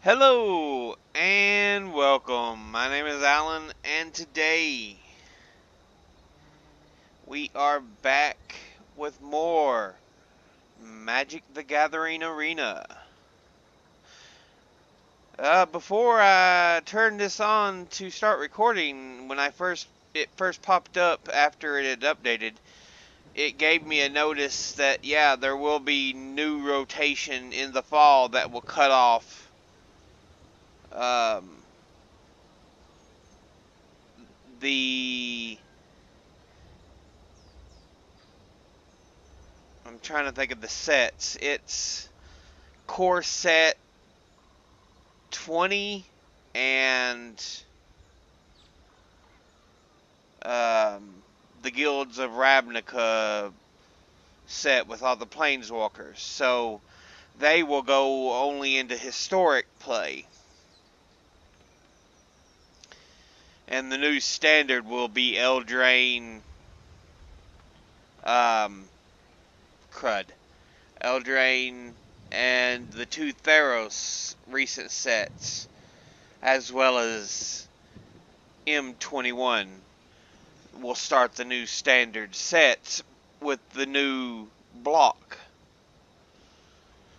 Hello and welcome. My name is Alan, and today we are back with more Magic the Gathering Arena. Before I turned this on to start recording, when it first popped up after it had updated, it gave me a notice that there will be new rotation in the fall that will cut off um, the I'm trying to think of the sets. It's core set 20 and um, the Guilds of Ravnica set with all the Planeswalkers. So they will go only into historic play. And the new standard will be Eldraine, um, crud. Eldraine and the two Theros recent sets, as well as M21 will start the new standard sets with the new block.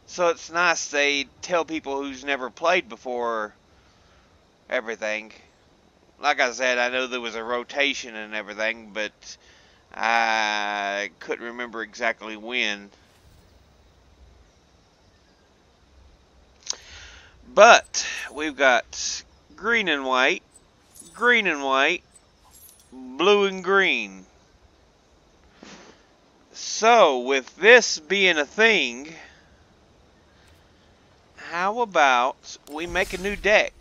So it's nice they tell people who's never played before everything. Like I said, I know there was a rotation and everything, but I couldn't remember exactly when. But we've got green and white, blue and green. So with this being a thing, how about we make a new deck?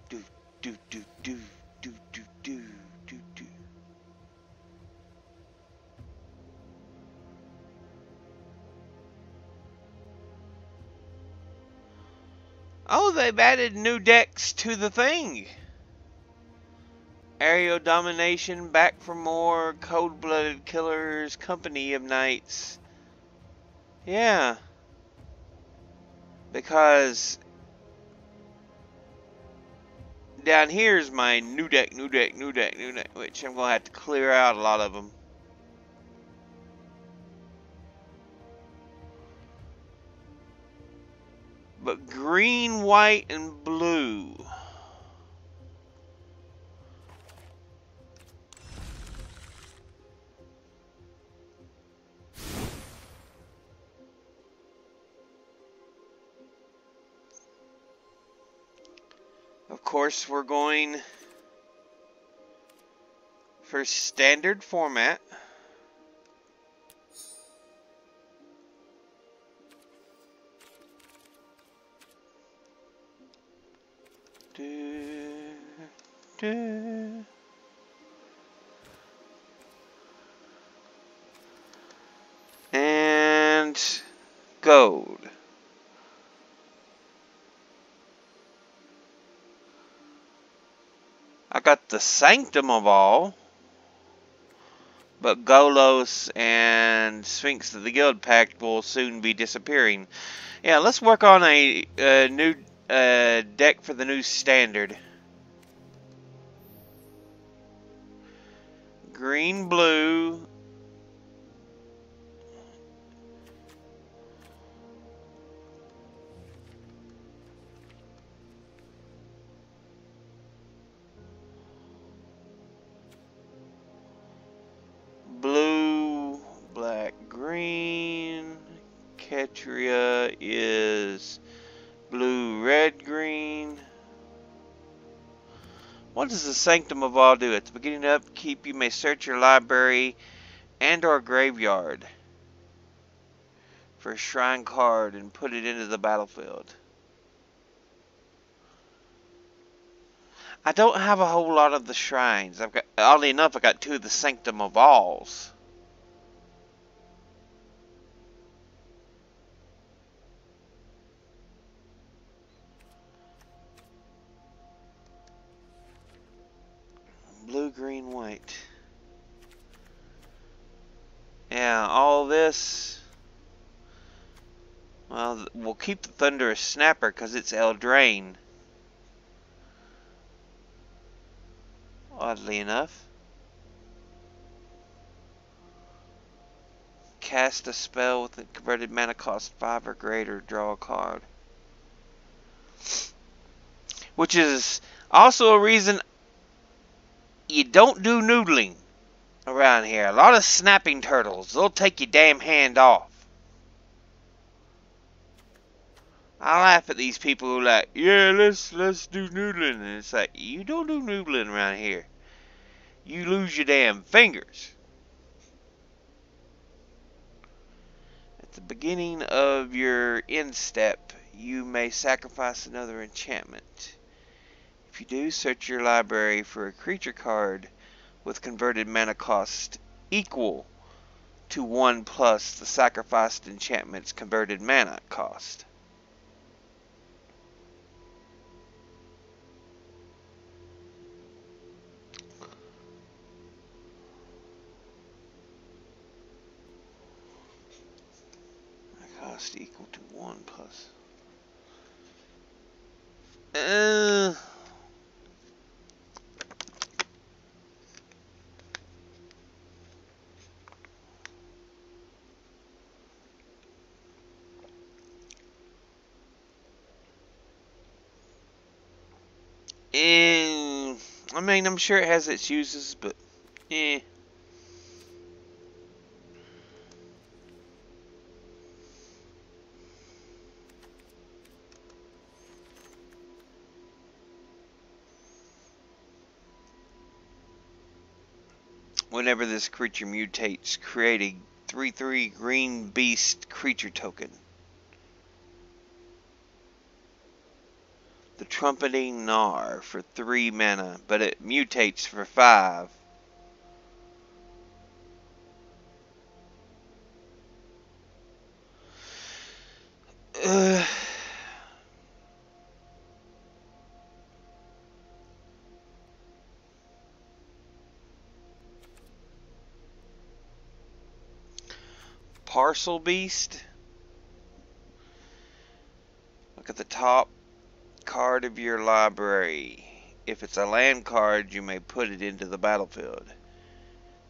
Do, do, do, do, do, do, do, do, do. Oh, they've added new decks to the thing. Aerial Domination, Back for More, Cold-Blooded Killers, Company of Knights. Yeah. Because down here's my new deck, which I'm going to have to clear out a lot of them. But green, white, and blue. Of course, we're going for standard format. And gold. I got the Sanctum of All, but Golos and Sphinx of the Guild Pact will soon be disappearing. Yeah, let's work on a new deck for the new standard. Green, blue. Blue, black, green. Ketria is blue, red, green. What does the Sanctum of All do? At the beginning of upkeep, you may search your library and or graveyard for a shrine card and put it into the battlefield. I don't have a whole lot of the shrines. I've got, oddly enough, I got two of the Sanctum of Alls. Blue, green, white. Yeah, all this Well, we'll keep the Thunderous Snapper because it's Eldraine. Oddly enough. Cast a spell with a converted mana cost 5 or greater, draw a card. Which is also a reason you don't do noodling around here. A lot of snapping turtles. They'll take your damn hand off. I laugh at these people who are like, yeah, let's do noodling. And it's like, you don't do noodling around here. You lose your damn fingers. At the beginning of your end step, you may sacrifice another enchantment. If you do, search your library for a creature card with converted mana cost equal to 1 plus the sacrificed enchantment's converted mana cost. Cost equal to 1 plus. I mean, I'm sure it has its uses, but eh. Whenever this creature mutates, create a 3/3 green beast creature token. The Trumpeting Gnar for 3 mana, but it mutates for 5. Parcel Beast. Look at the top card of your library. If it's a land card, you may put it into the battlefield.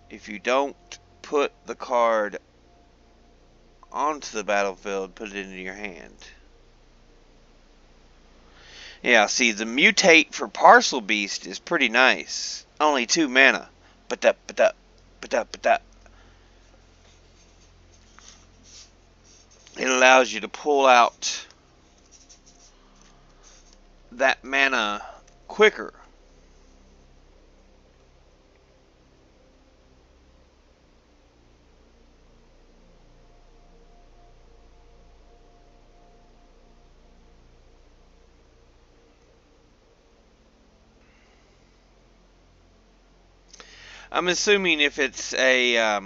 If you don't put the card onto the battlefield, put it into your hand. Yeah, see, the mutate for Parcel Beast is pretty nice. Only 2 mana. It allows you to pull out that mana quicker. I'm assuming if it's a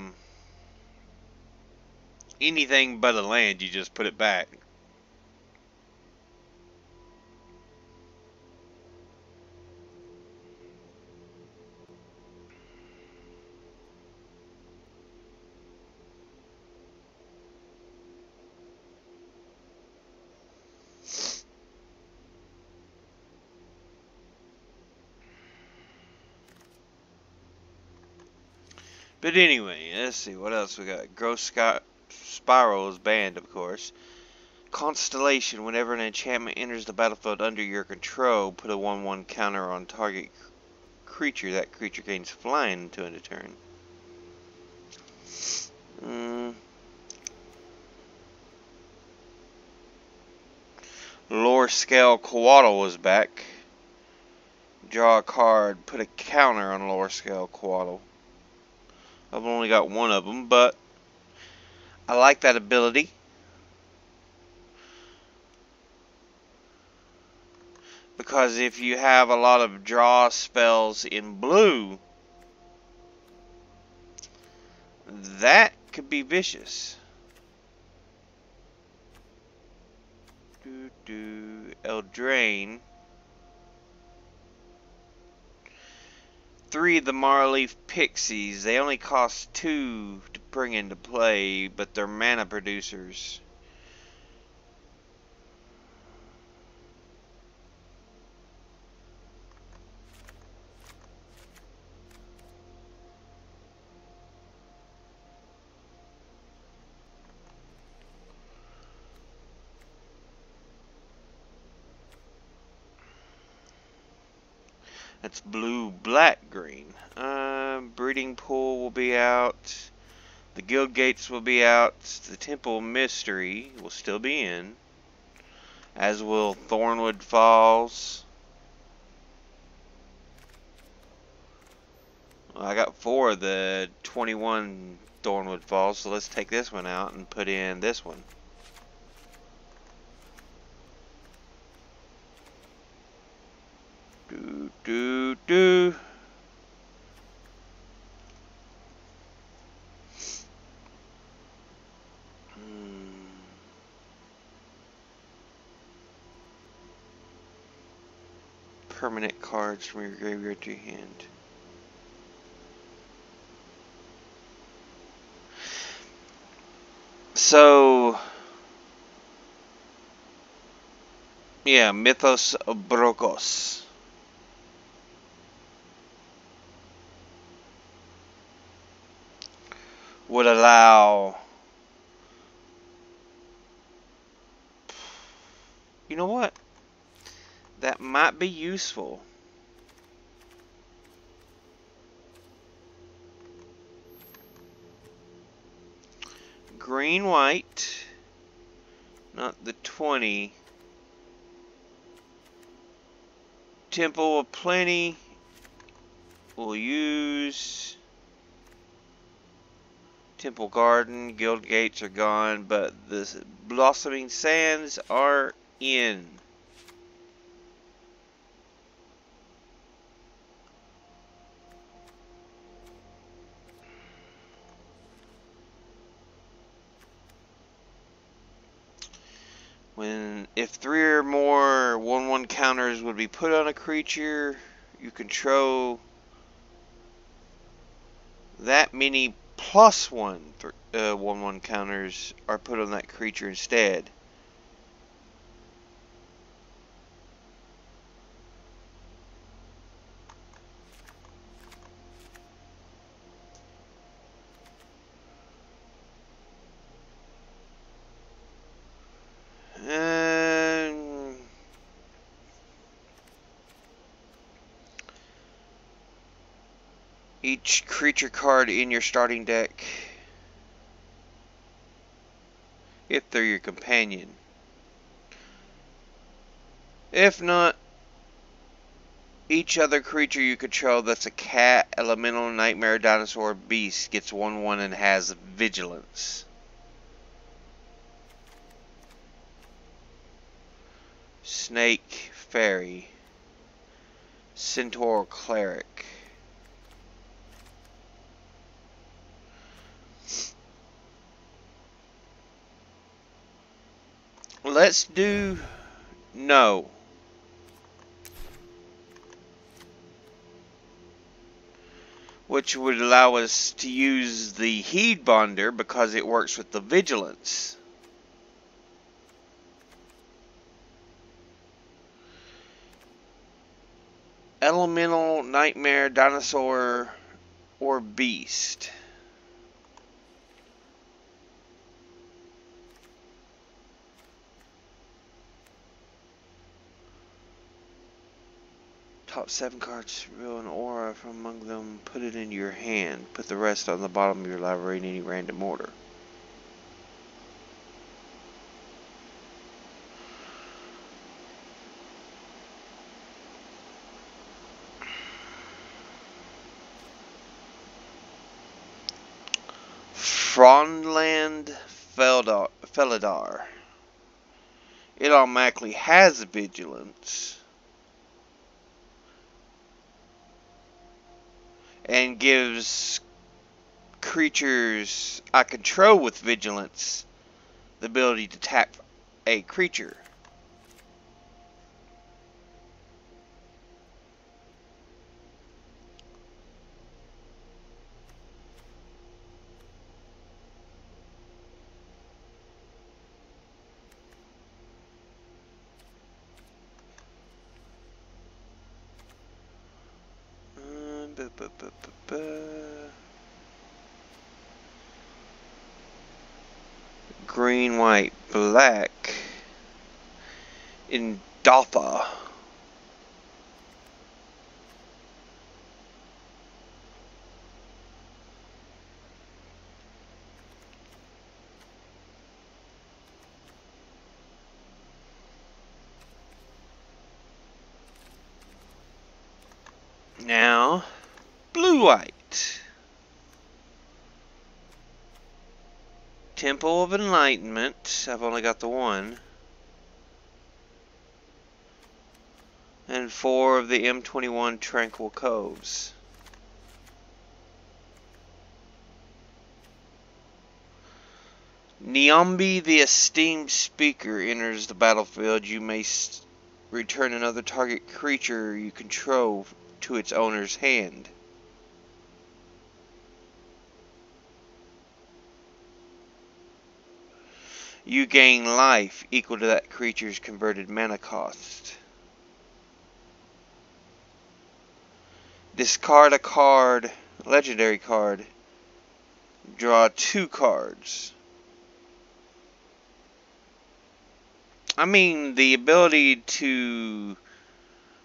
anything but a land, you just put it back. But anyway, let's see what else we got. Gross Spiral is banned, of course. Constellation. Whenever an enchantment enters the battlefield under your control, put a 1/1 counter on target creature. That creature gains flying until end of turn. Lore Scale Coatl was back. Draw a card, put a counter on Lore Scale Coatl. I've only got one of them, but I like that ability. Because if you have a lot of draw spells in blue, that could be vicious. Eldraine. 3 of the Marleaf Pixies. They only cost 2 to bring into play, but they're mana producers. That's blue, black, green. Breeding pool will be out. The guild gates will be out. The temple mystery will still be in. As will Thornwood Falls. Well, I got 4 of the 21 Thornwood Falls, so let's take this one out and put in this one. Do. Permanent cards from your graveyard to your hand. So, yeah, Mythos Brokos. Would allow, you know what, that might be useful. Green white, not the 20. Temple of Plenty, we'll use Temple Garden. Guild gates are gone, but the Blossoming Sands are in. If 3 or more 1/1 counters would be put on a creature you control, that many +1 1/1 counters are put on that creature instead. Each creature card in your starting deck, if they're your companion. If not, each other creature you control that's a cat, elemental, nightmare, dinosaur, beast gets 1/1 and has vigilance. Snake, fairy, centaur, cleric. Let's do no. Which would allow us to use the Heed Bonder because it works with the vigilance. Elemental, nightmare, dinosaur, or beast. Top 7 cards, reveal an aura from among them, put it in your hand. Put the rest on the bottom of your library in any random order. Frondland Felidar. It automatically has vigilance. And gives creatures I control with vigilance the ability to tap a creature. Green, white, black. In Dotha. blue-white. Temple of Enlightenment. I've only got the one. And 4 of the M21 Tranquil Coves. Niambi, the esteemed speaker, enters the battlefield. You may return another target creature you control to its owner's hand. You gain life equal to that creature's converted mana cost. Discard a card, legendary card. Draw 2 cards. I mean, the ability to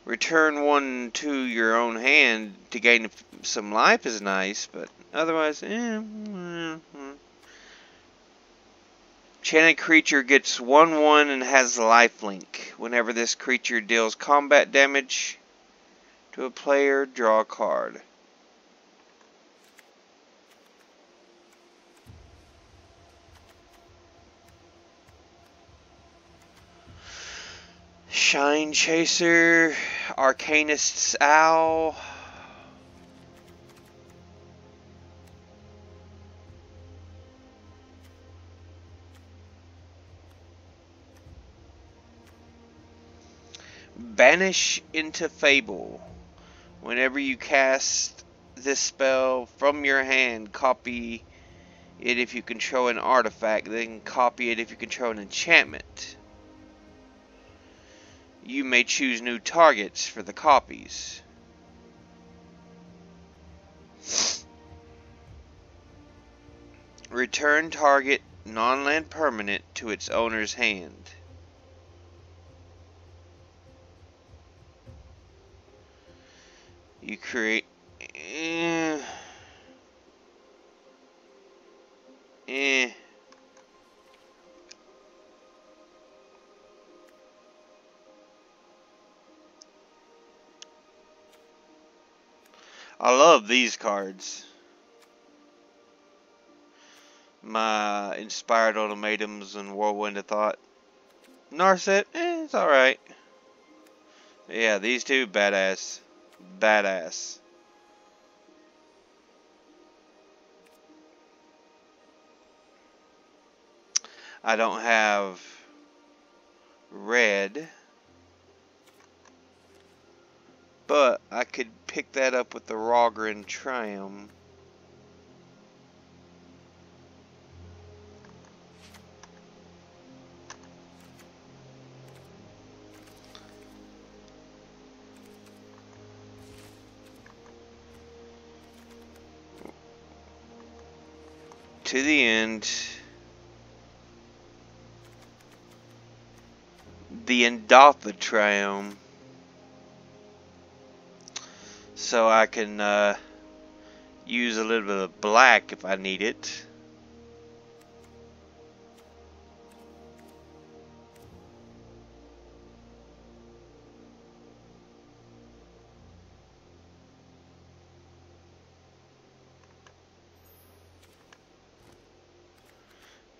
return one to your own hand to gain some life is nice, but otherwise, Enchanted creature gets 1/1 and has lifelink. Whenever this creature deals combat damage to a player, draw a card. Shine Chaser, Arcanist's Owl. Banish into Fable. Whenever you cast this spell from your hand, copy it if you control an artifact, then copy it if you control an enchantment. You may choose new targets for the copies. Return target non-land permanent to its owner's hand. You create... I love these cards. My Inspired Ultimatums and Whirlwind of Thought. Narset, it's alright. Yeah, these two, badass. Badass. I don't have red, but I could pick that up with the Rogren Triumph. To the end. The Endotha Triumph. So I can use a little bit of black if I need it.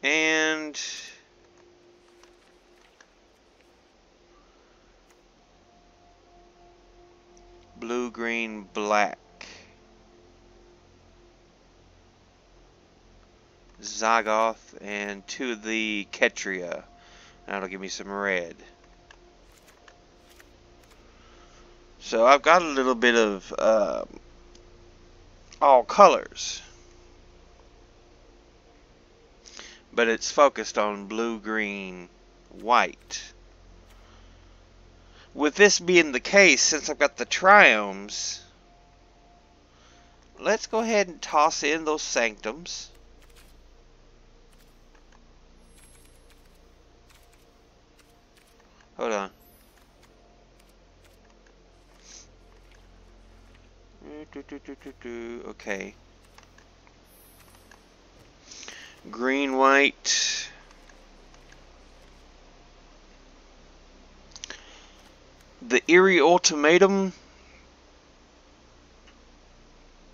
And blue, green, black. Zagoth and 2 of the Ketria. That'll give me some red. So I've got a little bit of all colors. But it's focused on blue, green, white. With this being the case, since I've got the Triumphs, let's go ahead and toss in those Sanctums. Hold on. Okay. Green, white. The Eerie Ultimatum.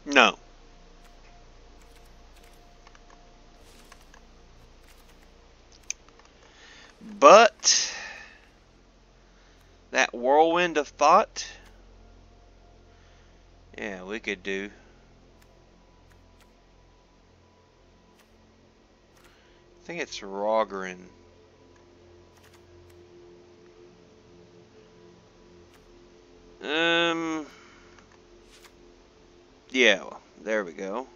No, But that whirlwind of thought, yeah, we could do. I think it's Rogarin. Yeah, well, there we go.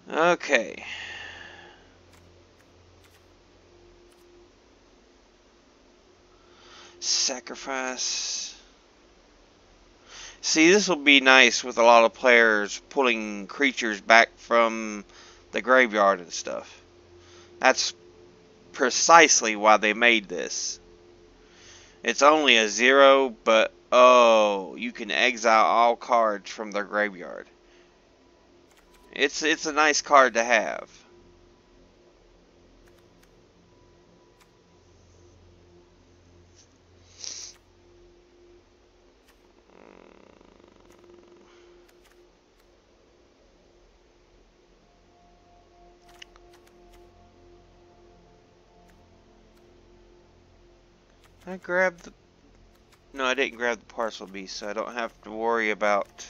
Okay. Sacrifice. See, this will be nice with a lot of players pulling creatures back from the graveyard and stuff. That's precisely why they made this. It's only a 0, but oh, you can exile all cards from their graveyard. It's a nice card to have. I grabbed the... No, I didn't grab the Parcel Beast, so I don't have to worry about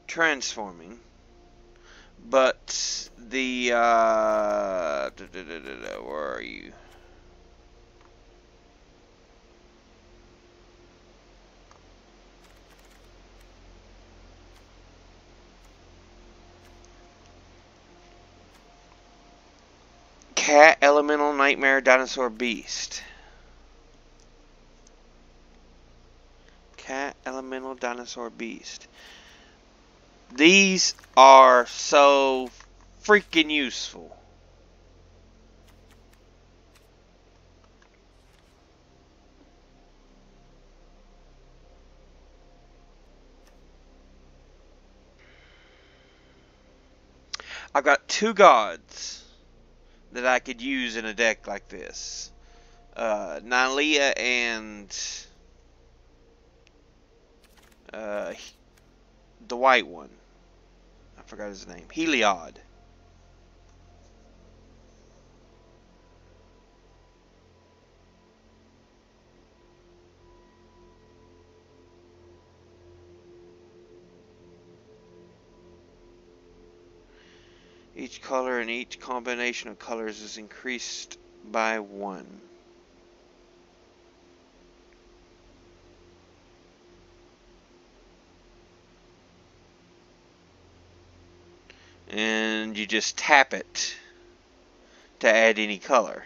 transforming. But the... where are you? Cat, Elemental, Nightmare, Dinosaur, Beast. Cat, Elemental, Dinosaur, Beast. These are so freaking useful. I've got 2 gods that I could use in a deck like this. Nylea and the white one. I forgot his name. Heliod. Each color and each combination of colors is increased by 1. And you just tap it to add any color.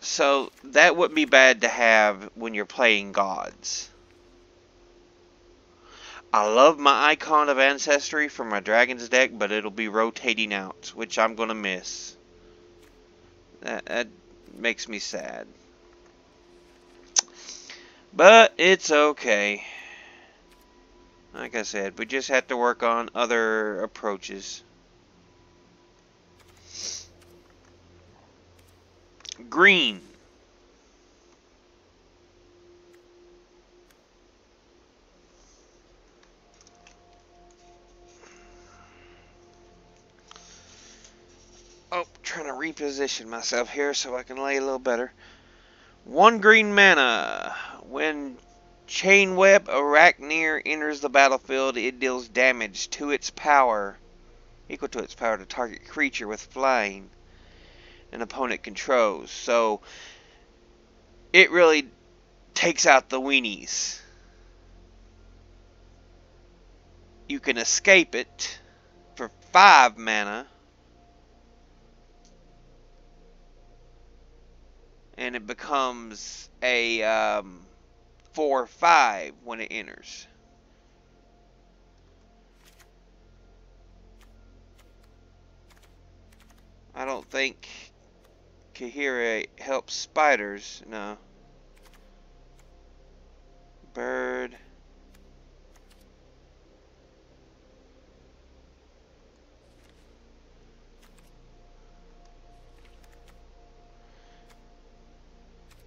So that wouldn't be bad to have when you're playing gods. I love my Icon of Ancestry for my Dragons deck, but it'll be rotating out, which I'm going to miss. That makes me sad. But it's okay. Like I said, we just have to work on other approaches. Green. Oh, trying to reposition myself here so I can lay a little better. 1 green mana. When Chainweb Arachnir enters the battlefield, it deals damage to its power, equal to its power to target creature with flying an opponent controls. So it really takes out the weenies. You can escape it for 5 mana. And it becomes a 4/5 when it enters. I don't think Kahira helps spiders, no. Bird.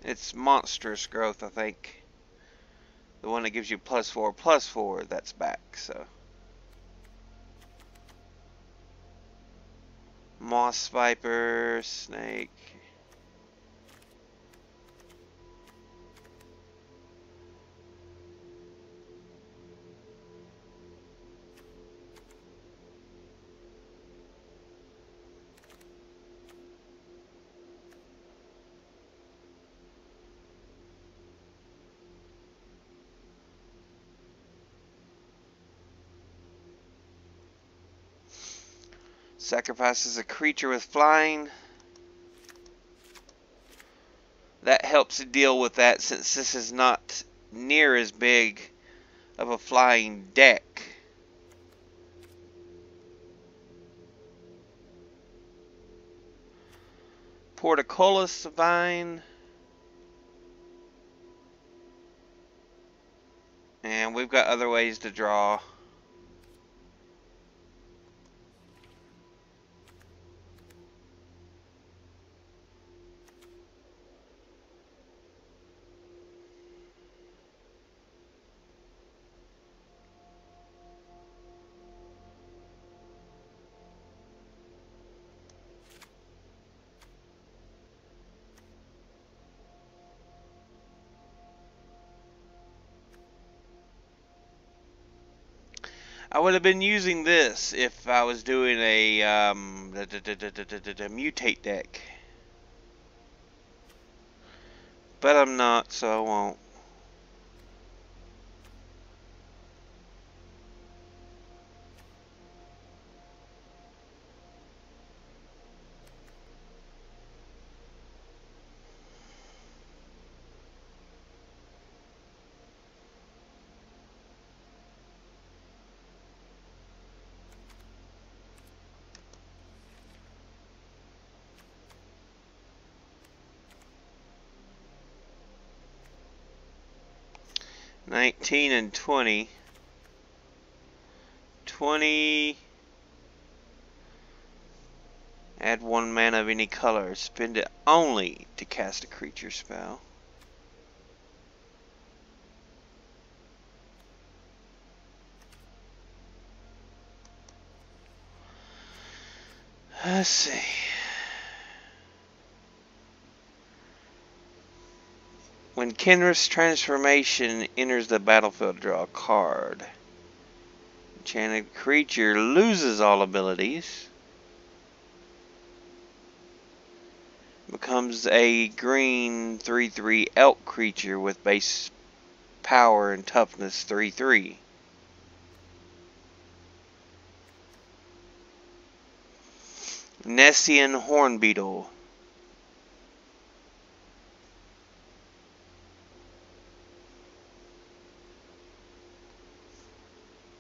It's monstrous growth, I think. The one that gives you +4/+4, that's back, so. Moss Viper, Snake. Sacrifices a creature with flying. That helps to deal with that since this is not near as big of a flying deck. Portcullis Vine. And we've got other ways to draw. I would have been using this if I was doing a mutate deck. But I'm not, so I won't. $19 and $20. 20. Add 1 mana of any color. Spend it only to cast a creature spell. Let's see. When Kenrith's transformation enters the battlefield, draw a card. Enchanted creature loses all abilities. Becomes a green 3/3 elk creature with base power and toughness 3/3. Nessian Hornbeetle.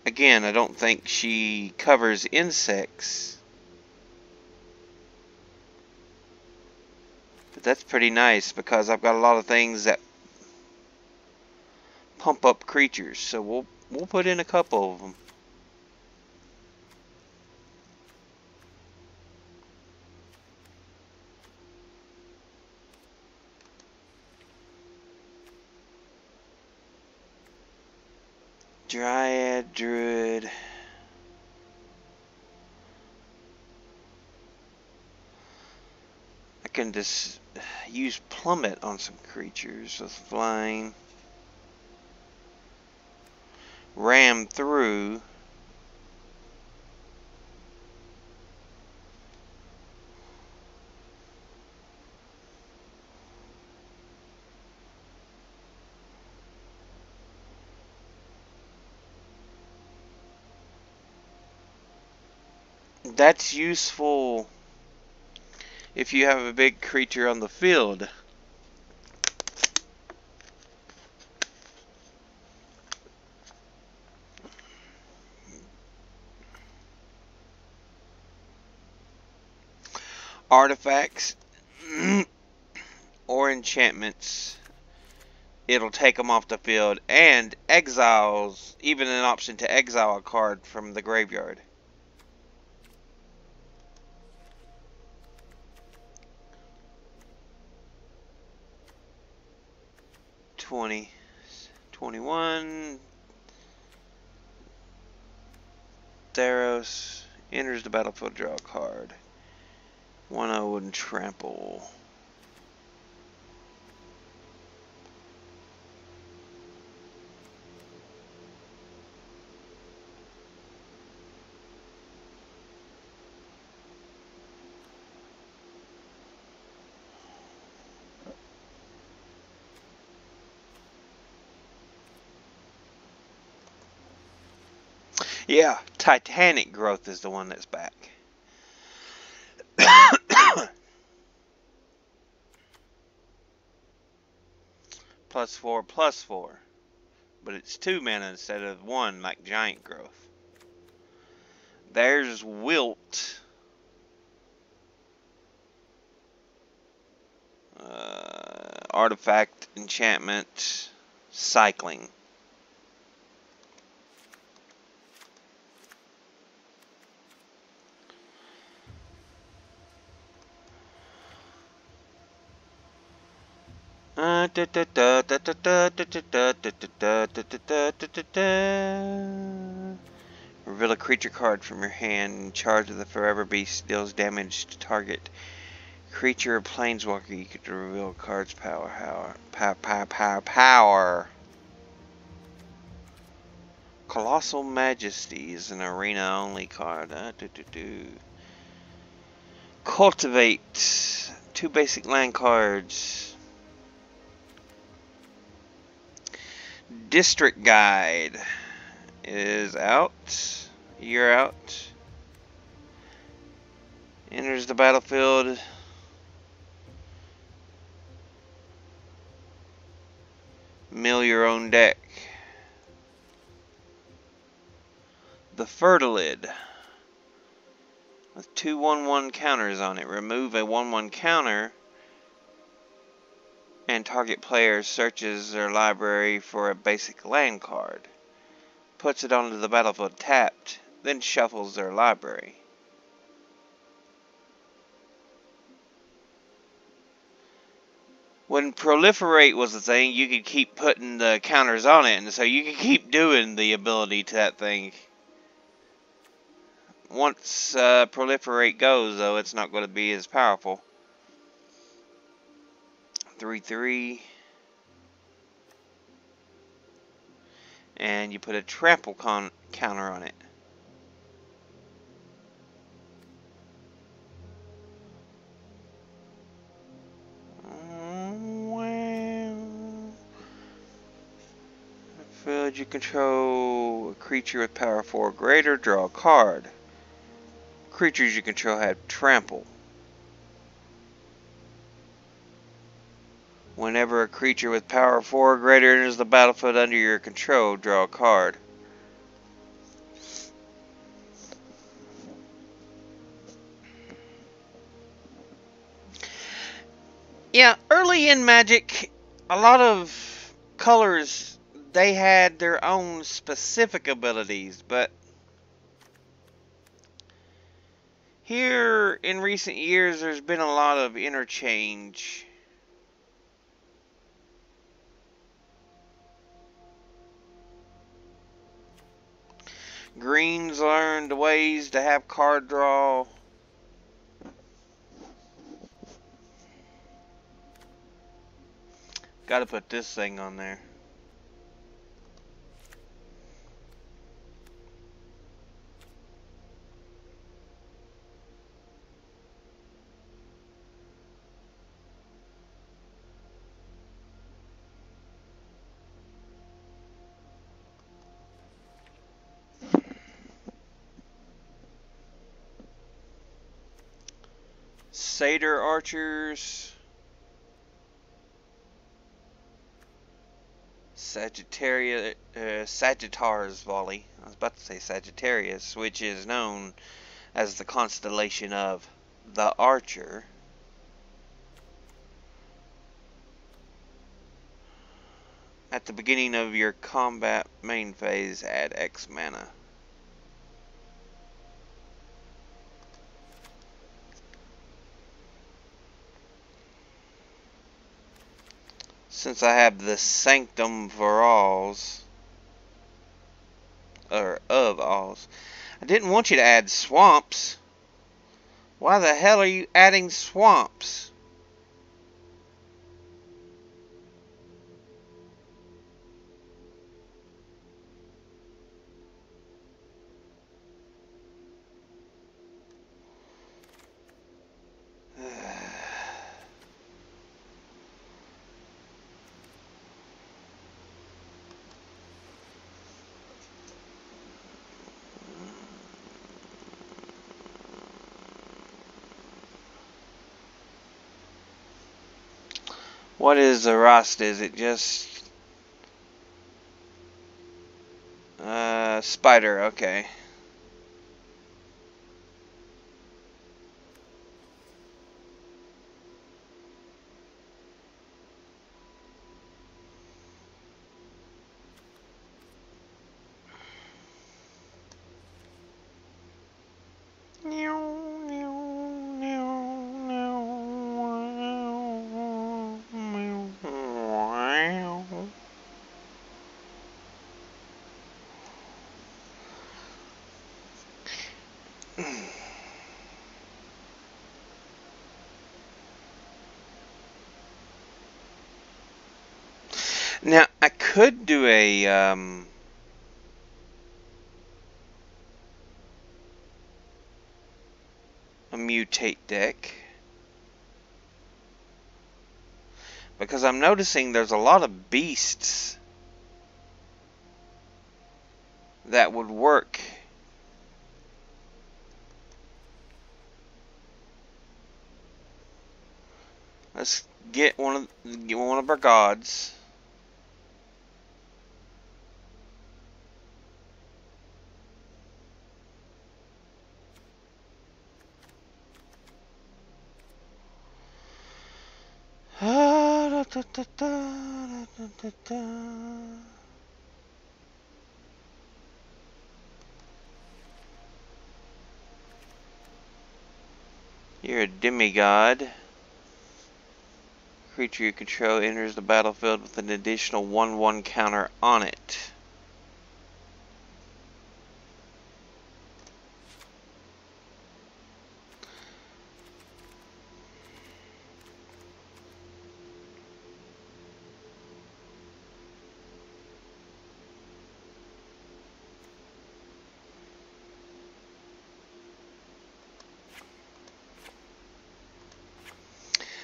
Again, I don't think she covers insects. But that's pretty nice because I've got a lot of things that pump up creatures. So we'll put in a couple of them. Dryad Druid. I can just use Plummet on some creatures with flying. Ram through. That's useful if you have a big creature on the field. Artifacts or enchantments, it'll take them off the field, and exiles, even an option to exile a card from the graveyard. $20, $25, 21. Theros enters the battlefield, draw a card. 1-0 and trample. Yeah, Titanic Growth is the one that's back. +4/+4. But it's 2 mana instead of 1 like Giant Growth. There's Wilt. Artifact, enchantment, cycling. Reveal a creature card from your hand. In charge of the Forever Beast deals damage to target creature or planeswalker. You could reveal card's power. Colossal Majesty is an arena-only card. Cultivate. 2 basic land cards. District Guide is out. You're out. Enters the battlefield. Mill your own deck. The Fertilid. With 2 1/1 counters on it. Remove a 1/1 counter. And target player searches their library for a basic land card. Puts it onto the battlefield tapped. Then shuffles their library. When Proliferate was a thing, you could keep putting the counters on it. And so you could keep doing the ability to that thing. Once Proliferate goes, though, it's not going to be as powerful. 3/3. And you put a trample counter on it. Field you control a creature with power 4 or greater, draw a card. Creatures you control have trample. Whenever a creature with power 4 or greater enters the battlefield under your control, draw a card. Yeah, early in Magic, a lot of colors, they had their own specific abilities, but here in recent years, there's been a lot of interchange. Greens learned ways to have card draw. Gotta put this thing on there. Satyr Archers. Sagittarius Volley. I was about to say Sagittarius, which is known as the constellation of the Archer. At the beginning of your combat main phase, add X mana. Since I have the Sanctum Virals, or of Alls. I didn't want you to add swamps. Why the hell are you adding swamps? What is the Rasta? Is it just spider? Okay. Now I could do a mutate deck, because I'm noticing there's a lot of beasts that would work. Let's get one of our gods. You're a demigod. Creature you control enters the battlefield with an additional 1/1 counter on it.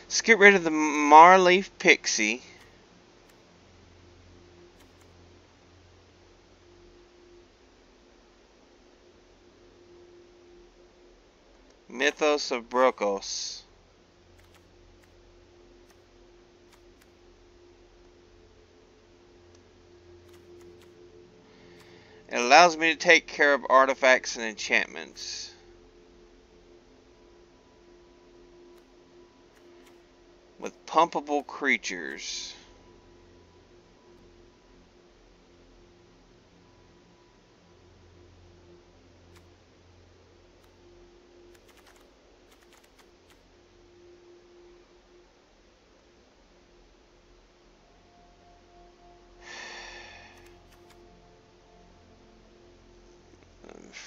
Let's get rid of the Marleaf Pixie. Mythos of Brokos. It allows me to take care of artifacts and enchantments. With pumpable creatures.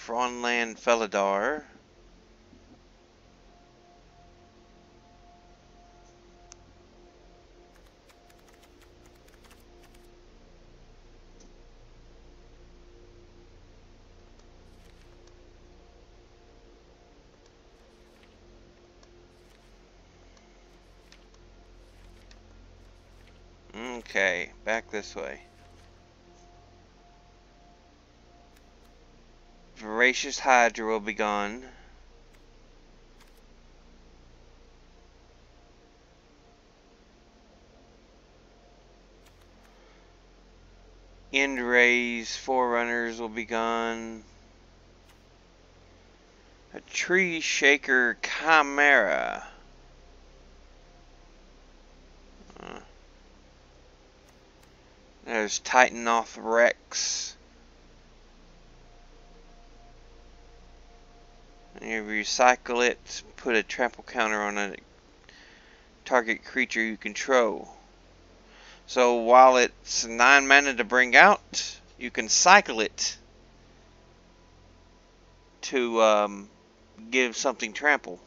Fronland Felidar. Okay, back this way. Voracious Hydra will be gone. Endray's Forerunners will be gone. A Tree Shaker Chimera. There's Titanoth Rex. And you recycle it, put a trample counter on a target creature you control. So while it's 9 mana to bring out, you can cycle it to give something trample.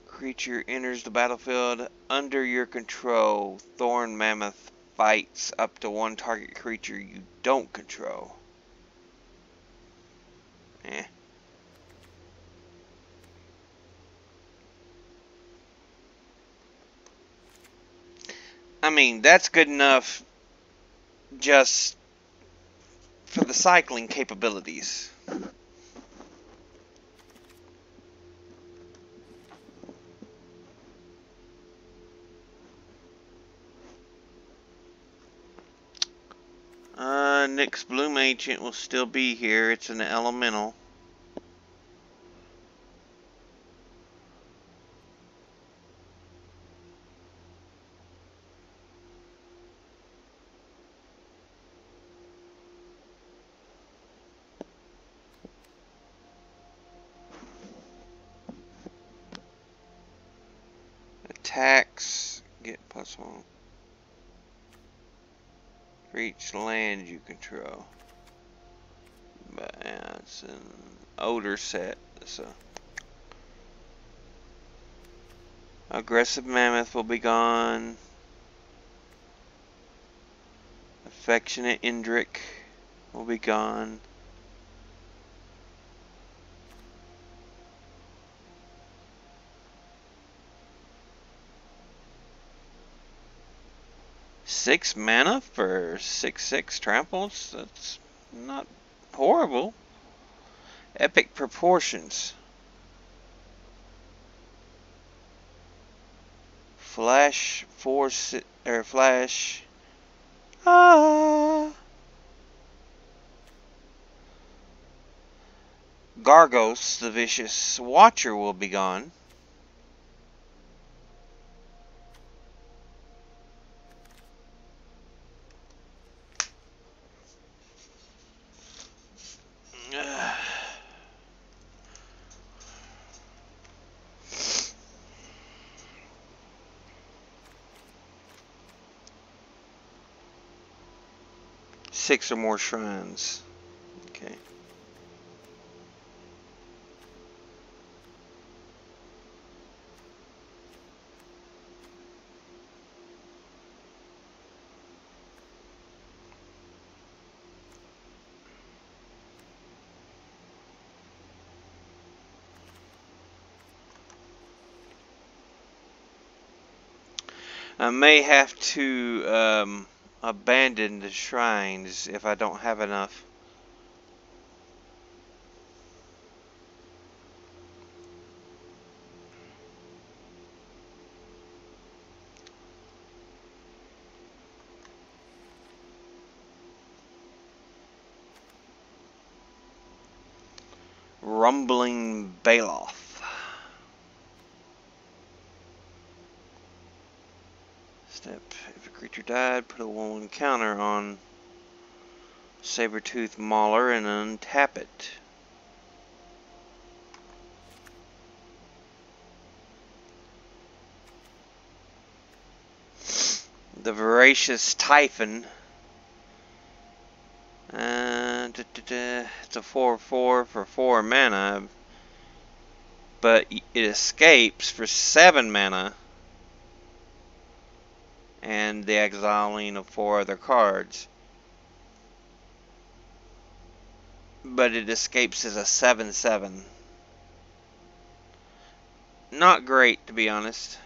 Creature enters the battlefield under your control. Thorn Mammoth fights up to one target creature you don't control. Eh. I mean, that's good enough just for the cycling capabilities. Nyx Bloom Ancient will still be here. It's an elemental. Attacks, get +1. For each land you control. But yeah, it's an older set, so. Aggressive Mammoth will be gone. Affectionate Indrik will be gone. Six mana for 6/6 tramples. That's not horrible. Epic Proportions. Flash Force or Flash. Gargos, the Vicious Watcher, will be gone. Six or more shrines. Okay. I may have to abandon the shrines if I don't have enough. Rumbling Baloth. Step, if a creature died, put a 1/1 counter on Sabertooth Mauler and untap it. The Voracious Typhon. It's a 4/4 for 4 mana, but it escapes for 7 mana, and the exiling of 4 other cards. But it escapes as a 7/7. Not great, to be honest.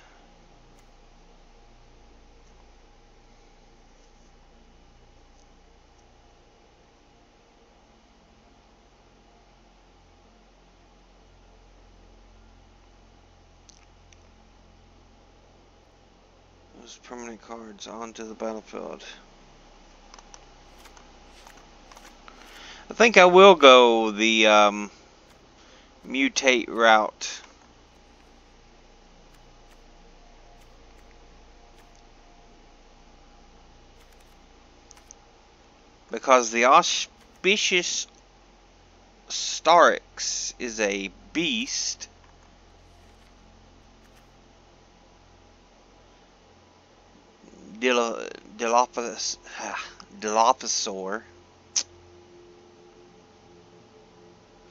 Those permanent cards onto the battlefield. I think I will go the mutate route. Because the Auspicious Starix is a beast. Dilophosaur.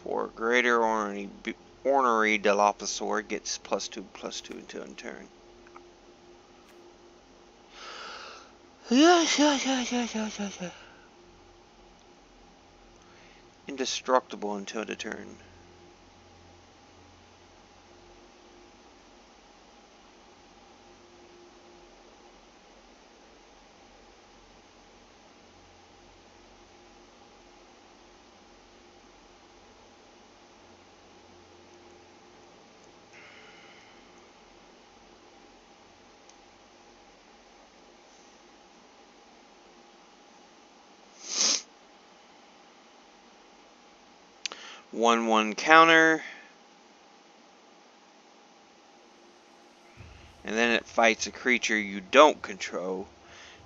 For greater ornery Dilophosaur gets +2/+2 until in turn. Indestructible until the turn. One counter, and then it fights a creature you don't control,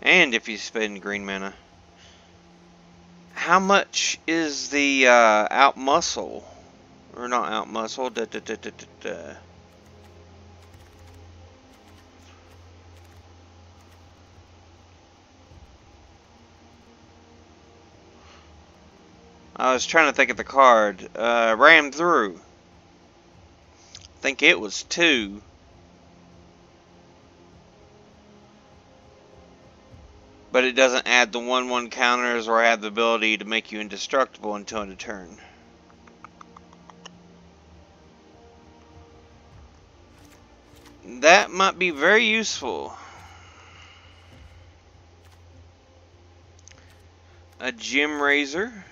and if you spend green mana. How much is the outmuscle, or not outmuscle? I was trying to think of the card. Ram through. I think it was 2. But it doesn't add the 1/1 counters or have the ability to make you indestructible until end of turn. That might be very useful. A Gem Razor.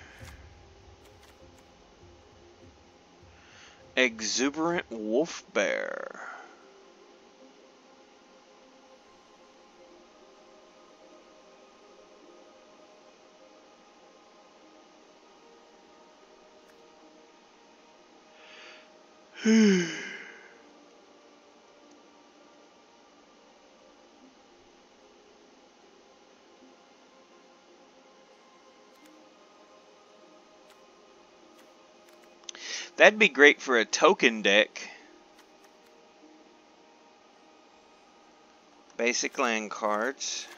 Exuberant Wolf Bear. That'd be great for a token deck. Basic land cards.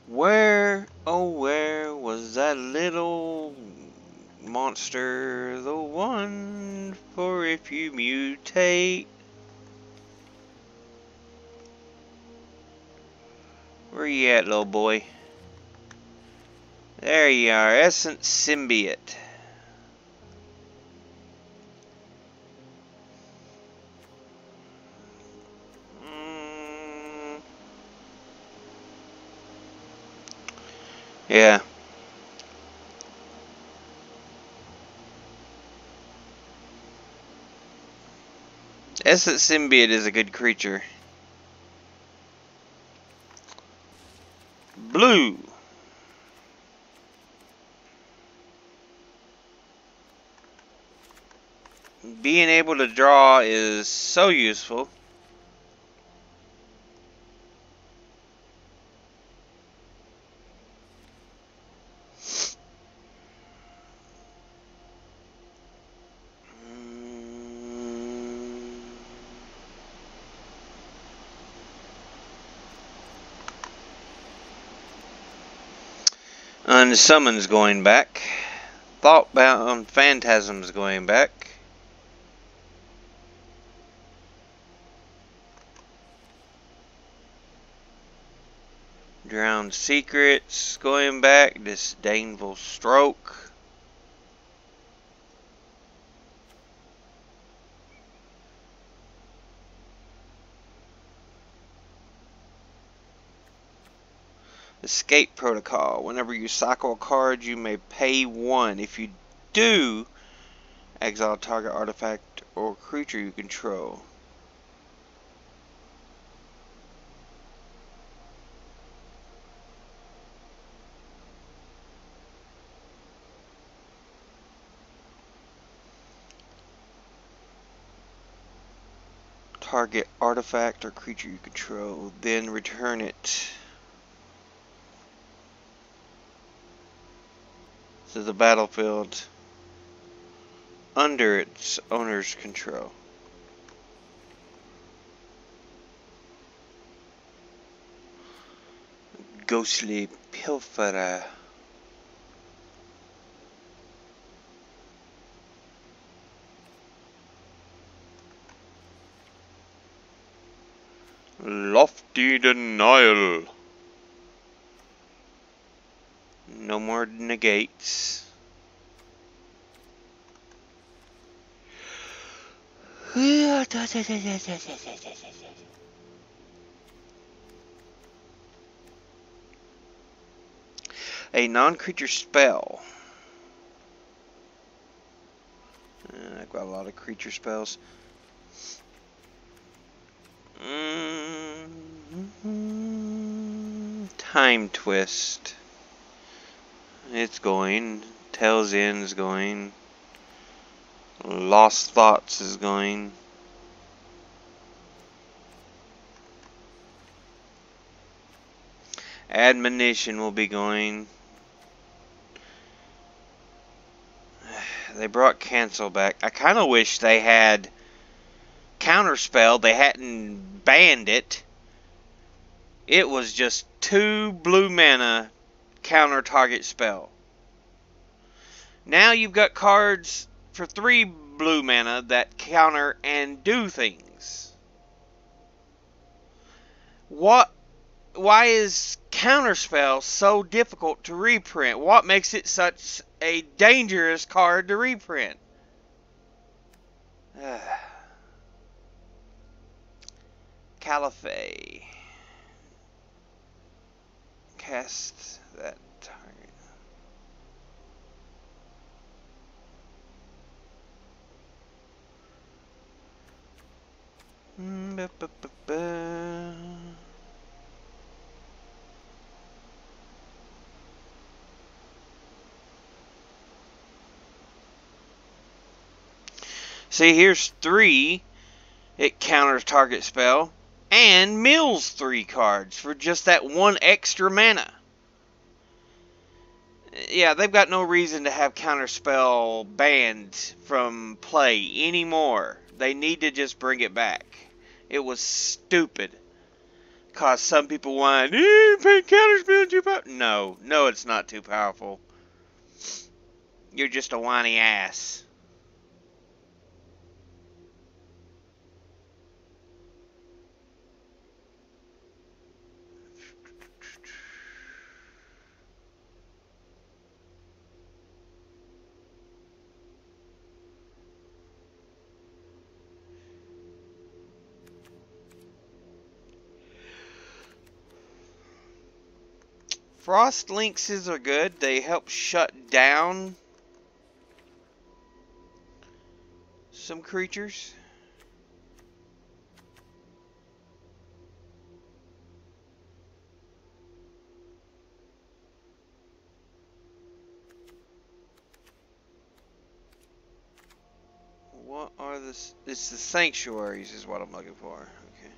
Where, oh where was that little monster? The one for if you mutate. Where you at, little boy? There you are, Essence Symbiote. Yeah. Essence Symbiote is a good creature. Blue. Being able to draw is so useful. Unsummons going back. Thoughtbound Phantasms going back. Drowned Secrets going back. Disdainful Stroke. Escape Protocol. Whenever you cycle a card, you may pay 1. If you do, exile target artifact or creature you control. target artifact or creature you control, then return it to the battlefield under its owner's control. Ghostly Pilferer. Lofty Denial. No more negates. A non-creature spell. I've got a lot of creature spells. Time Twist. It's going. Tell's End is going. Lost Thoughts is going. Admonition will be going. They brought Cancel back. I kind of wish they had Counterspell. They hadn't banned it. It was just 2 blue mana counter target spell. Now you've got cards for 3 blue mana that counter and do things. Why is Counterspell so difficult to reprint? What makes it such a dangerous card to reprint? Caliphate. Cast that target. See, here's 3. It counters target spell and mills 3 cards for just that 1 extra mana. Yeah, they've got no reason to have Counterspell banned from play anymore. They need to just bring it back. It was stupid. Cause some people whine, Counterspell too powerful. No, it's not too powerful. You're just a whiny ass. Frost Lynxes are good. They help shut down some creatures. What are this? It's the Sanctuaries is what I'm looking for. Okay.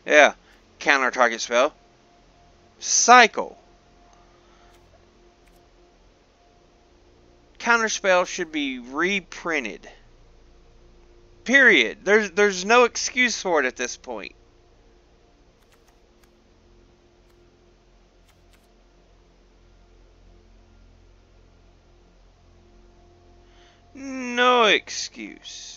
Yeah. Counter target spell. Cycle. Counterspell should be reprinted. Period. There's no excuse for it at this point. No excuse.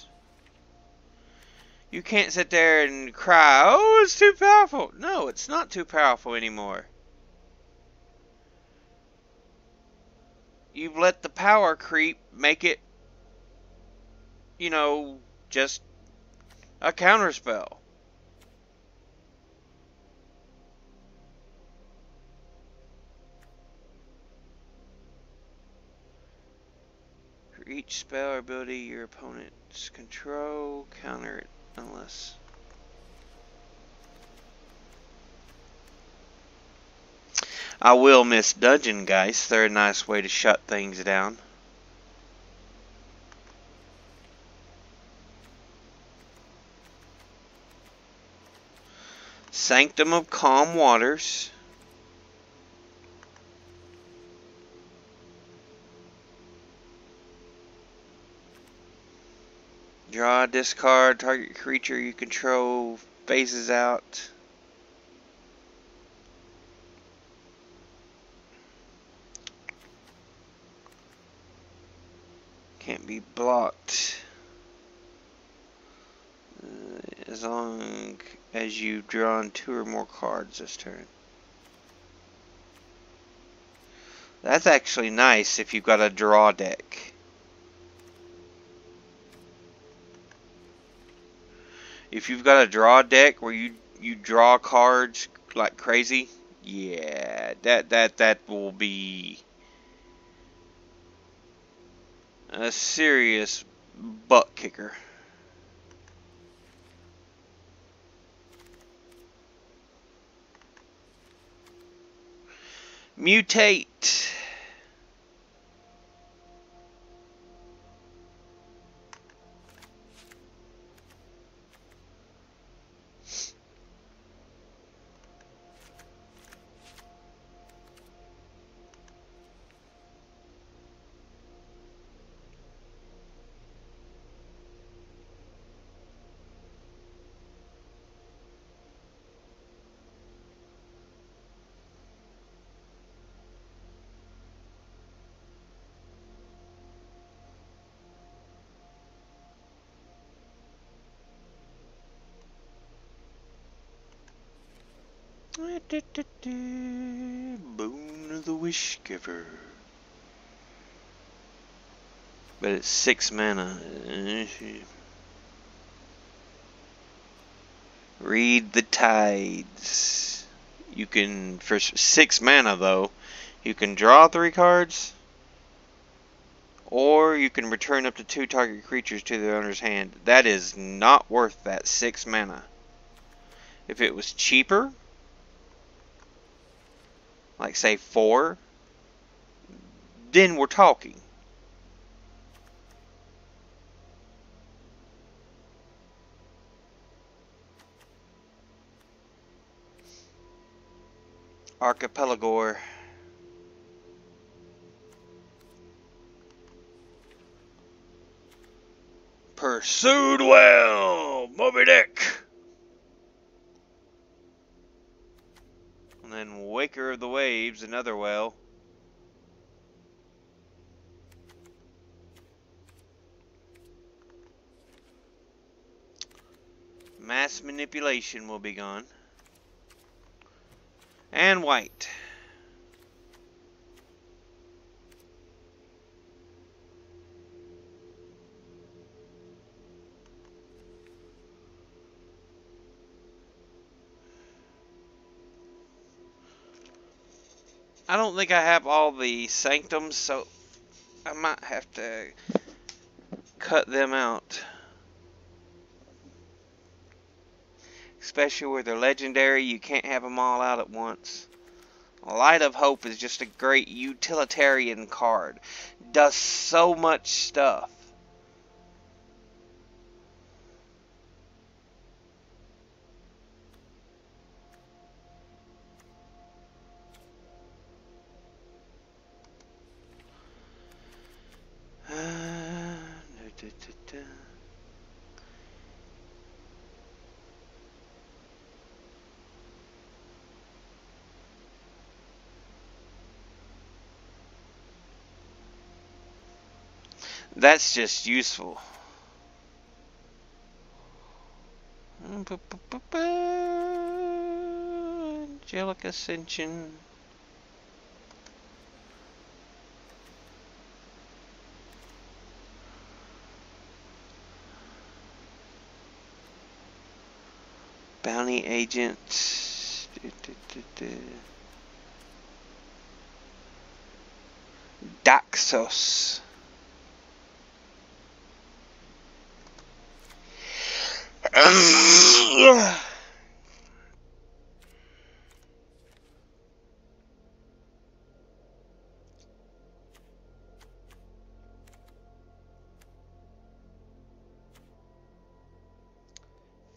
You can't sit there and cry, oh, it's too powerful. No, it's not too powerful anymore. You've let the power creep make it, you know, just a counterspell. For each spell or ability your opponents control, counter it unless... I will miss Dungeon Geist. They're a nice way to shut things down. Sanctum of Calm Waters. Draw, discard, target creature you control phases out. Can't be blocked. As long as you've drawn 2 or more cards this turn. That's actually nice if you've got a draw deck. If you've got a draw deck where you draw cards like crazy, yeah, that will be a serious butt kicker. Mutate. Boon of the Wish Giver. But it's 6 mana. Read the Tides. You can, for 6 mana though, you can draw 3 cards, or you can return up to 2 target creatures to their owner's hand. That is not worth that 6 mana. If it was cheaper, like say 4, then we're talking. Archipelagore. Pursued Well, Moby Dick. And then Waker of the Waves, another whale. Mass Manipulation will be gone. And white. I don't think I have all the sanctums, so I might have to cut them out. Especially where they're legendary, you can't have them all out at once. Light of Hope is just a great utilitarian card. Does so much stuff. That's just useful. Angelic Ascension. Bounty Agent. Daxos.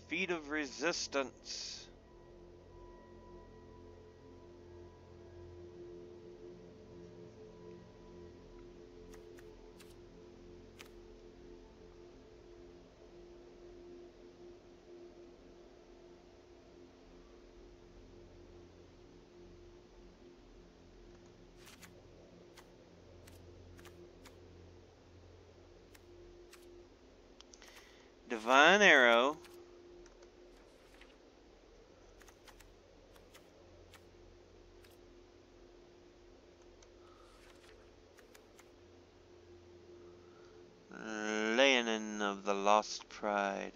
Feet of Resistance. Divine Arrow. Leonin of the Lost Pride.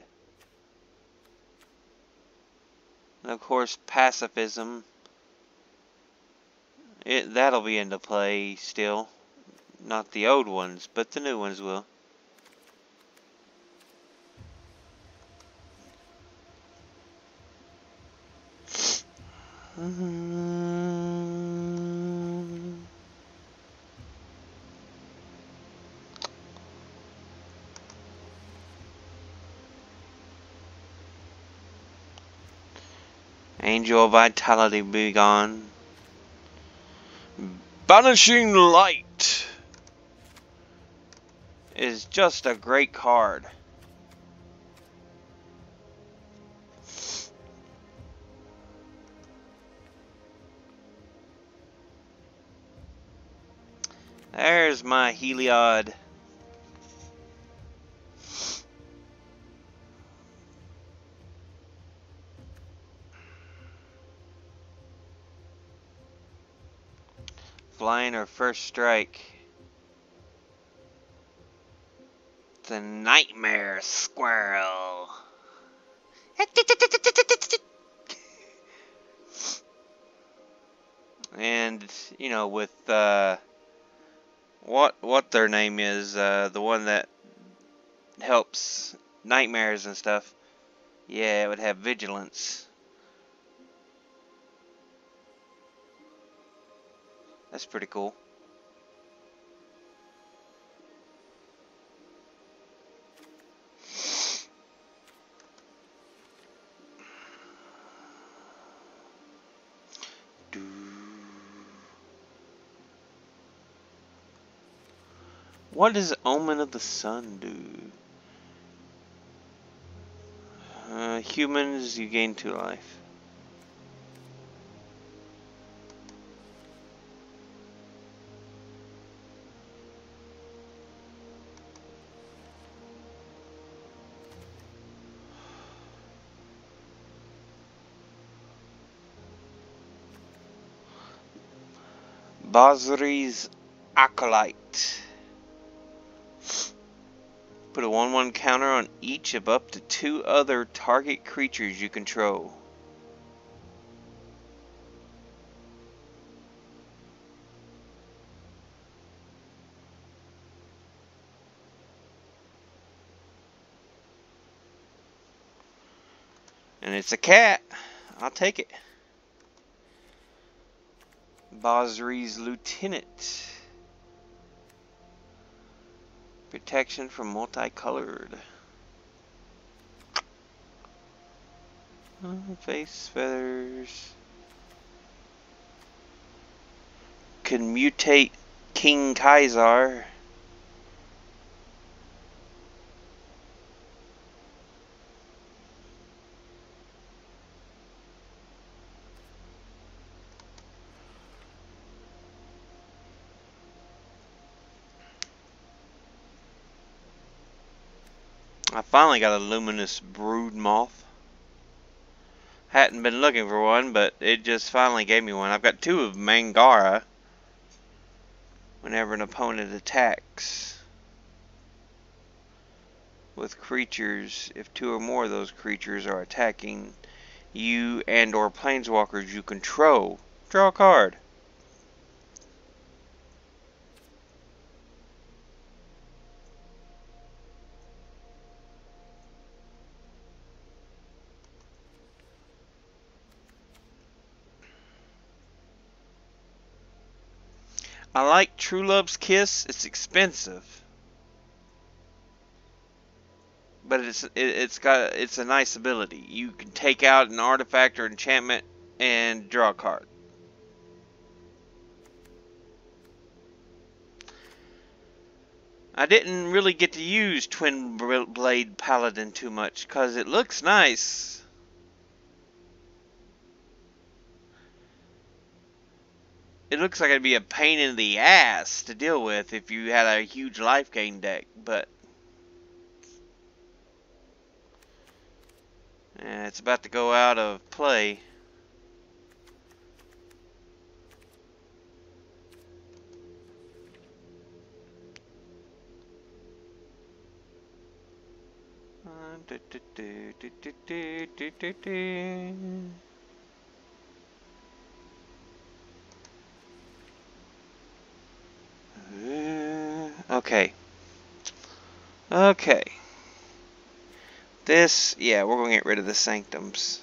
And of course, pacifism. That'll be into play still. Not the old ones, but the new ones will. Angel Vitality be gone. Banishing Light is just a great card. There's my Heliod. Flying or first strike. The Nightmare Squirrel. And you know, with what their name is, the one that helps nightmares and stuff. Yeah, it would have vigilance. That's pretty cool. What does Omen of the Sun do? Humans, you gain 2 life. Basri's Acolyte. Put a 1/1 counter on each of up to 2 other target creatures you control. And it's a cat. I'll take it. Basri's Lieutenant. Protection from multicolored. Face feathers. Can mutate King Kaisar. I finally got a Luminous Brood Moth. Hadn't been looking for one, but it just finally gave me one. I've got 2 of Mangara. Whenever an opponent attacks with creatures, if 2 or more of those creatures are attacking you and or planeswalkers you control, draw a card. I like True Love's Kiss. It's expensive, but it's a nice ability. You can take out an artifact or enchantment and draw a card. I didn't really get to use Twin Blade Paladin too much because it looks nice. It looks like it'd be a pain in the ass to deal with if you had a huge life gain deck, but It's about to go out of play. Okay. Okay. This, yeah, we're going to get rid of the sanctums.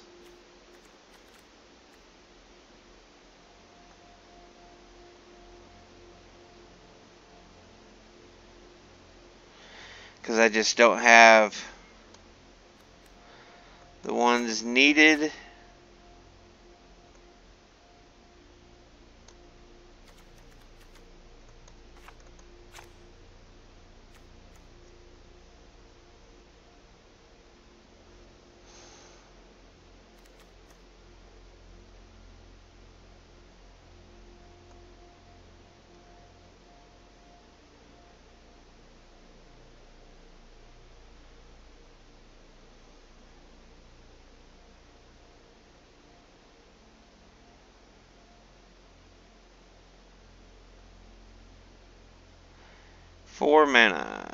Because I just don't have the ones needed. Four mana.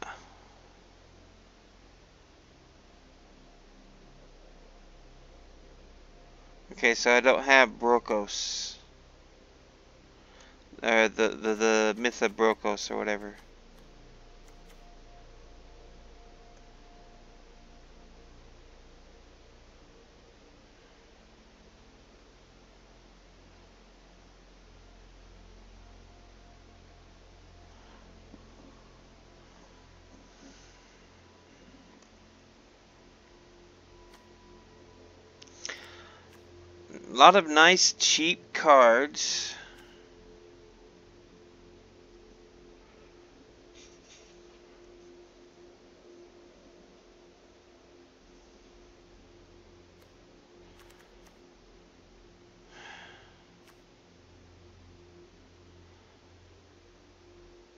Okay, so I don't have Brokos. Or the Myth of Brokos or whatever. A lot of nice cheap cards.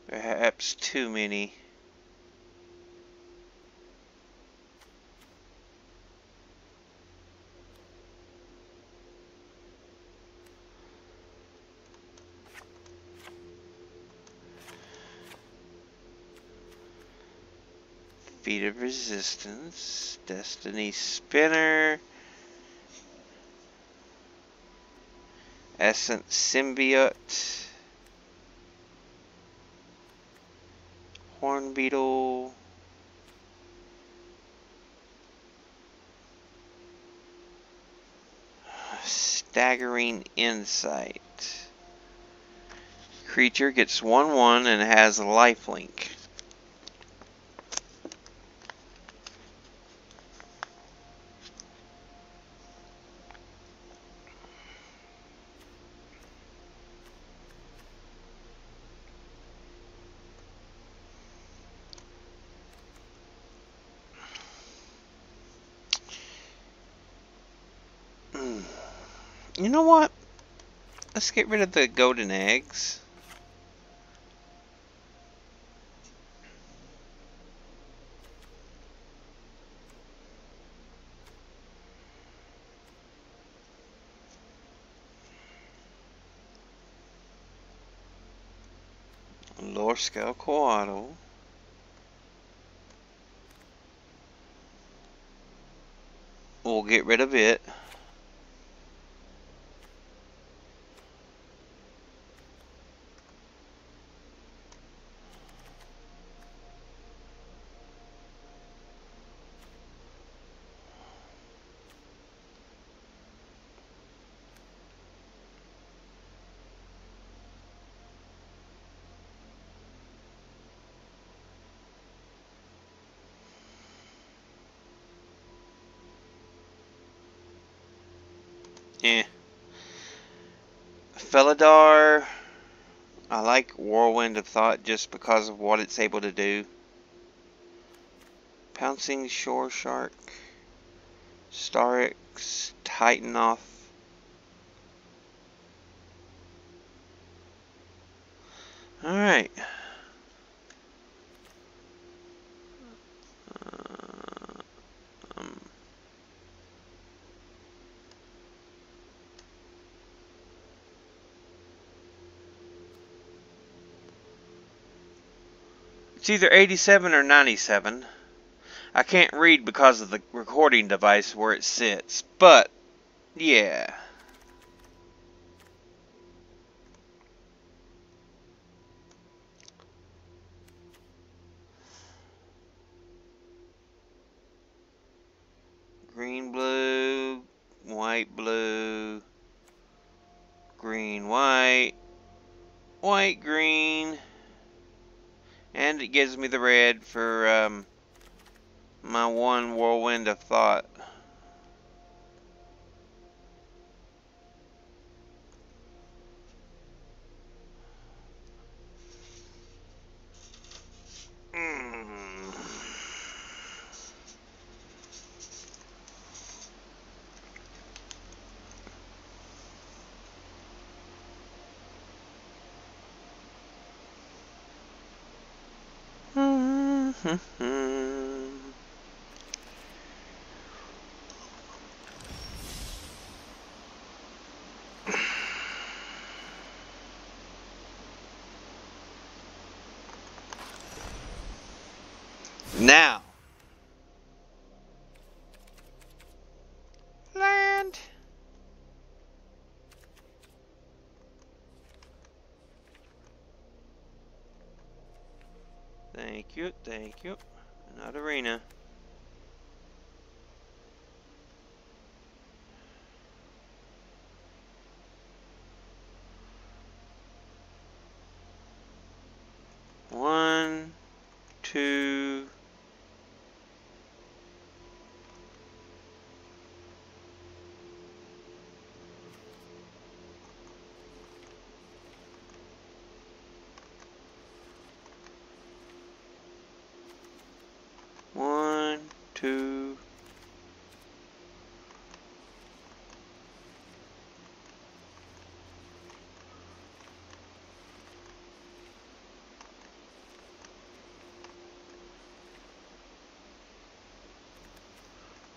Perhaps too many. Feet of Resistance, Destiny Spinner, Essence Symbiote, Horn Beetle, Staggering Insight. Creature gets 1/1 and has a lifelink. You know what? Let's get rid of the golden eggs. Lordscale Coatl. We'll get rid of it. Eh. Felidar. I like Whirlwind of Thought just because of what it's able to do. Pouncing Shore Shark. Starix. Titanoth. Alright. It's either 87 or 97. I can't read because of the recording device where it sits, but yeah. Green, blue, white, blue, green, white, white, green, and it gives me the red for my one whirlwind of thought. Now, land. Thank you, thank you. Not arena. One, two. One, two.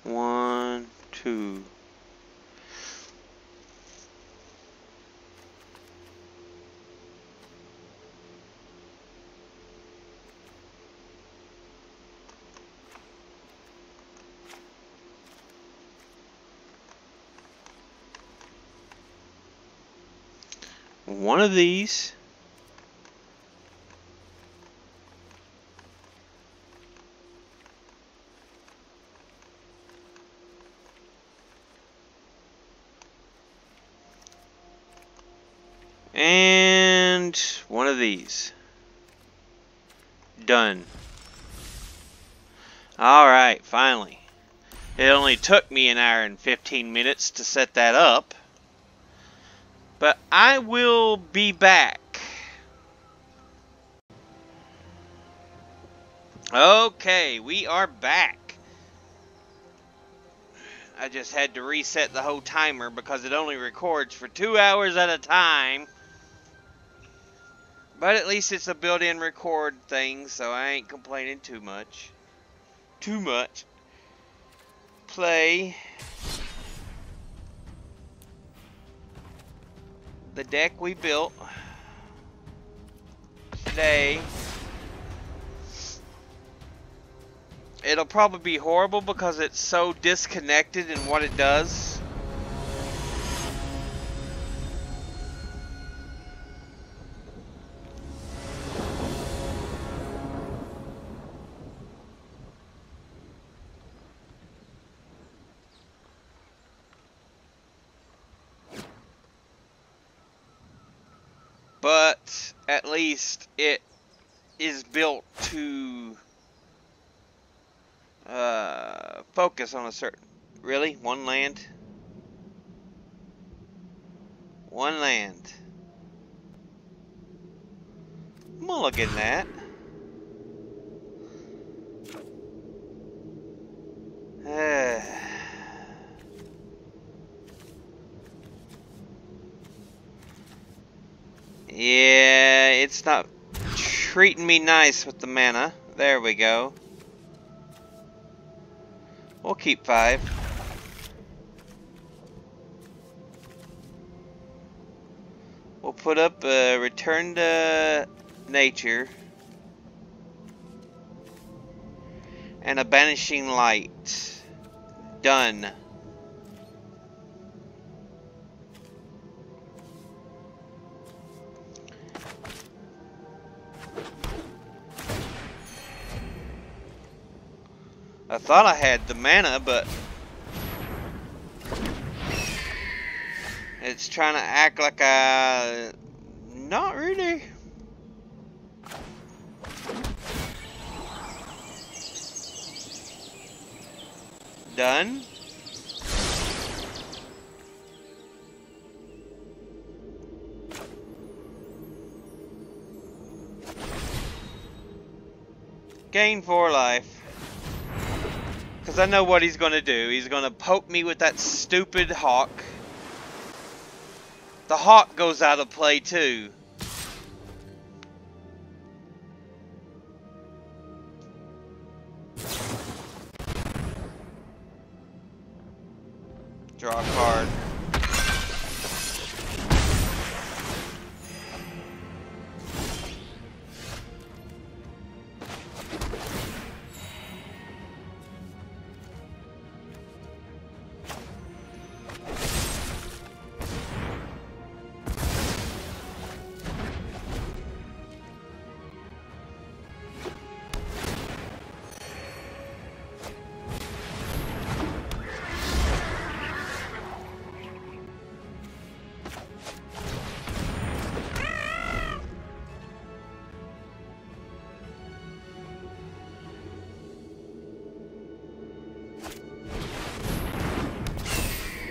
One, two. One of these. And one of these. Done. Alright, finally. It only took me an hour and 15 minutes to set that up. But I will be back. Okay, we are back. I just had to reset the whole timer because it only records for 2 hours at a time. But at least it's a built-in record thing, so I ain't complaining too much. Play. The deck we built today. It'll probably be horrible because it's so disconnected in what it does. But at least it is built to focus on a certain... Really? One land? One land. Mulligan that. Yeah, it's not treating me nice with the mana. There we go. We'll keep 5. We'll put up a return to nature. And a banishing light. Done. I thought I had the mana, but it's trying to act like not really. Done. Gain 4 life. Because I know what he's going to do. He's going to poke me with that stupid hawk. The hawk goes out of play too. Draw a card.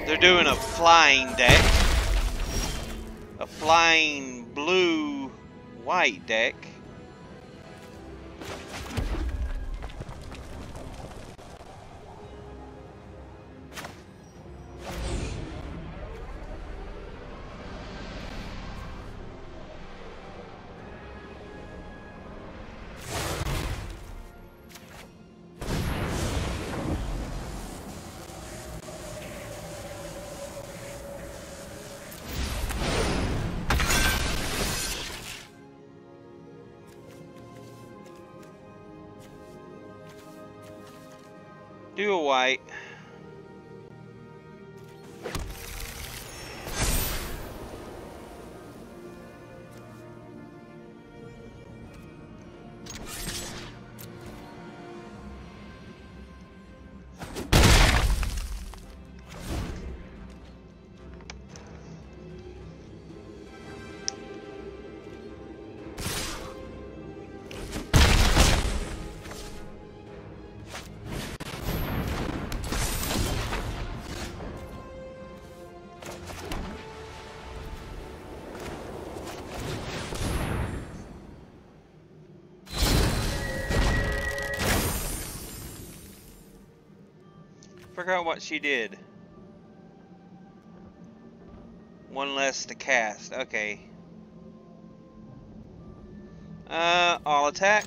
They're doing a flying deck. A flying blue-white deck. Do a white. Forgot what she did. One less to cast. Okay. All attack.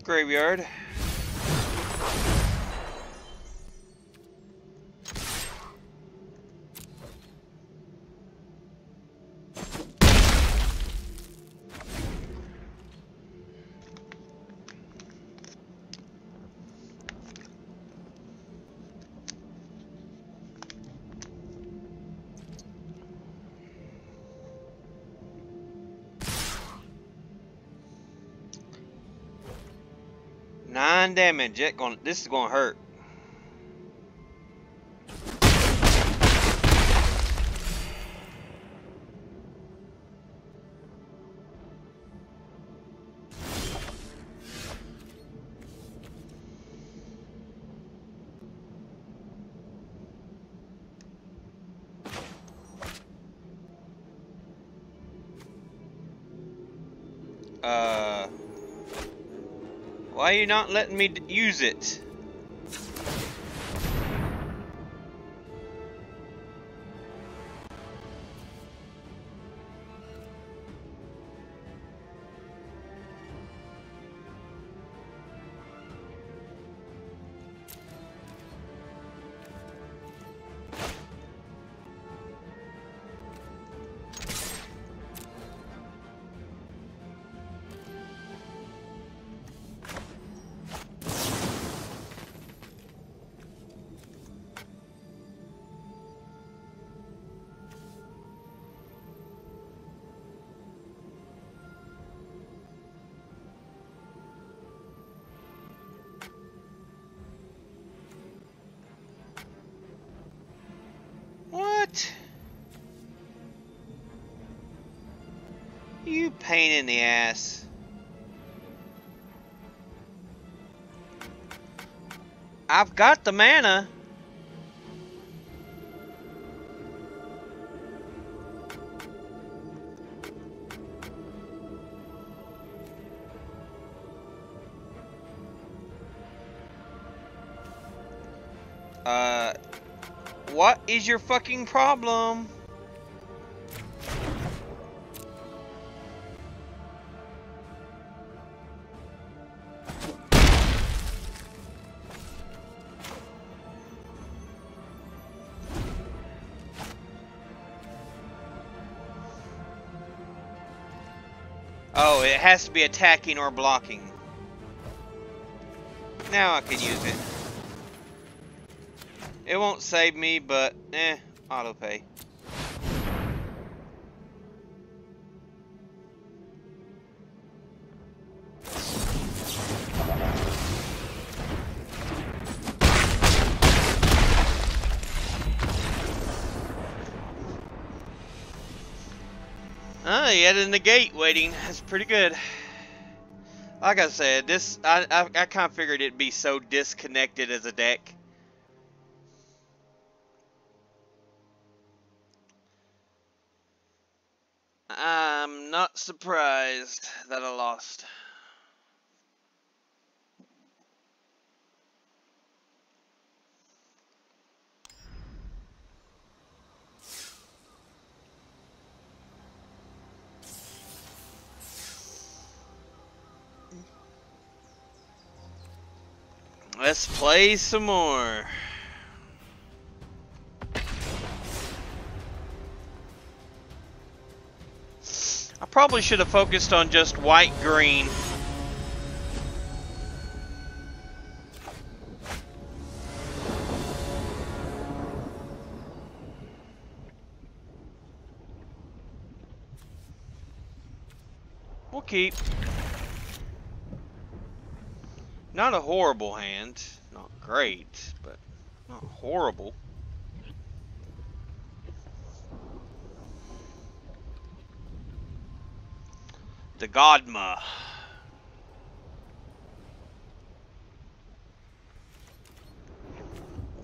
Graveyard. Nine damage. This is gonna hurt. Why are you not letting me use it? What? You pain in the ass. I've got the mana. What is your fucking problem? Oh, it has to be attacking or blocking. Now I can use it. It won't save me, but auto pay. Yet in the gate waiting. That's pretty good. Like I said, this I kind of figured it'd be so disconnected as a deck. I'm not surprised that I lost. Let's play some more. I probably should have focused on just white-green. We'll keep. Not a horrible hand. Not great, but not horrible. The Godma.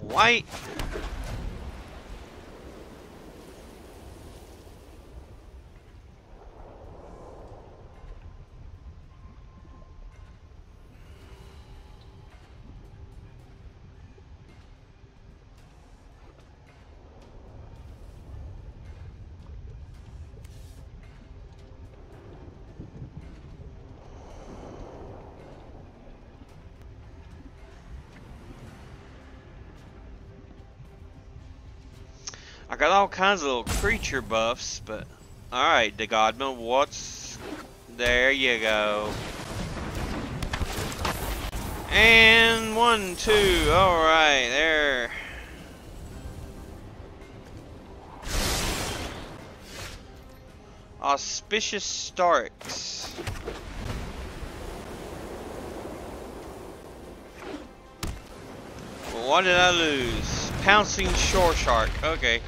White. I got all kinds of little creature buffs, but alright, the Godma, what's there you go. And 1, 2, alright, there. Auspicious Starks. Well, what did I lose? Pouncing Shore Shark, okay.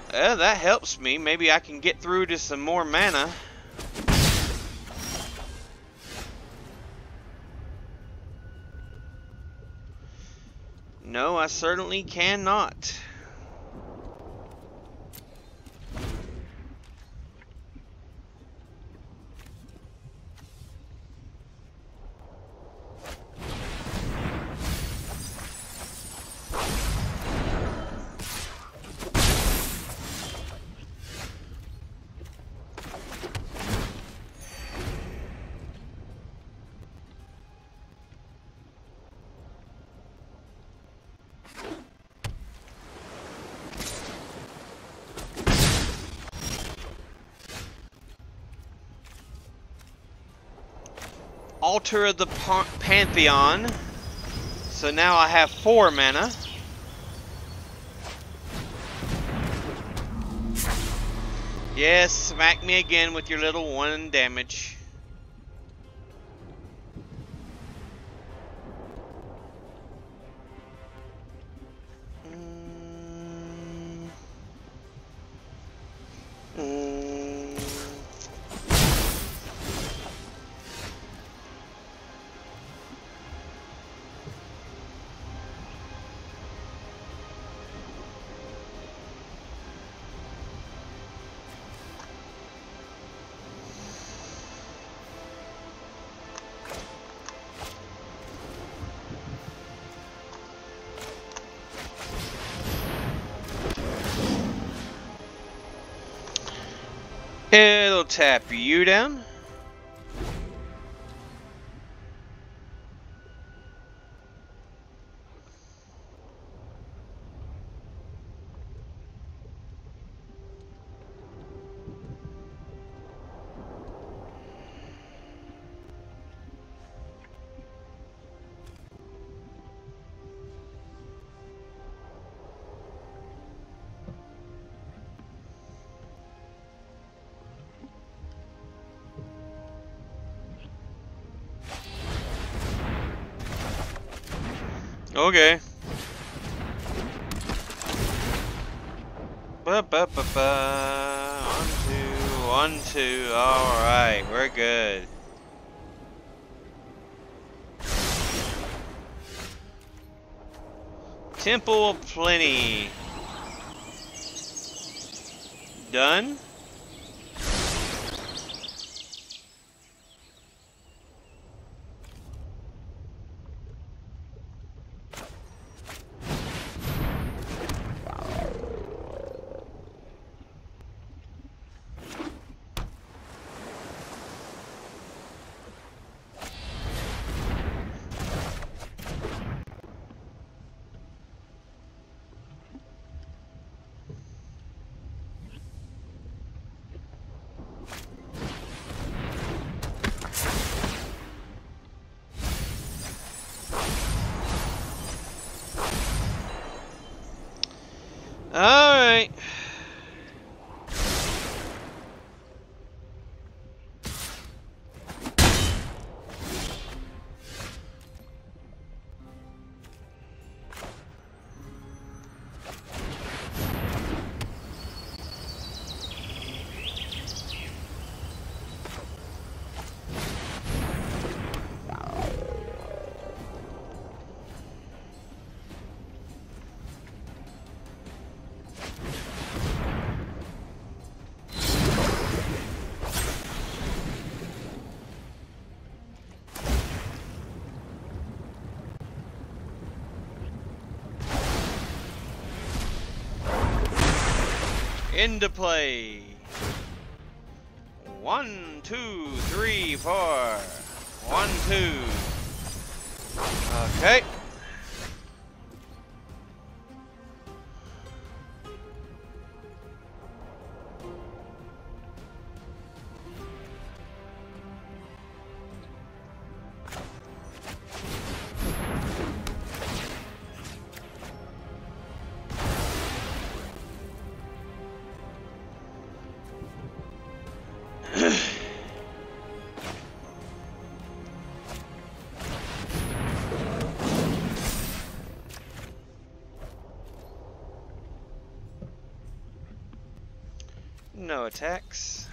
That helps me. Maybe I can get through to some more mana. No, I certainly cannot. Altar of the Pantheon. So now I have 4 mana. Yes, smack me again with your little 1 damage. It'll tap you down. Okay. Ba-ba-ba-ba. 1, 2, 1, 2. Alright, we're good. Temple of Plenty. Done? Alright. Into play. 1, 2, 3, 4. 1, 2. Okay. No attacks.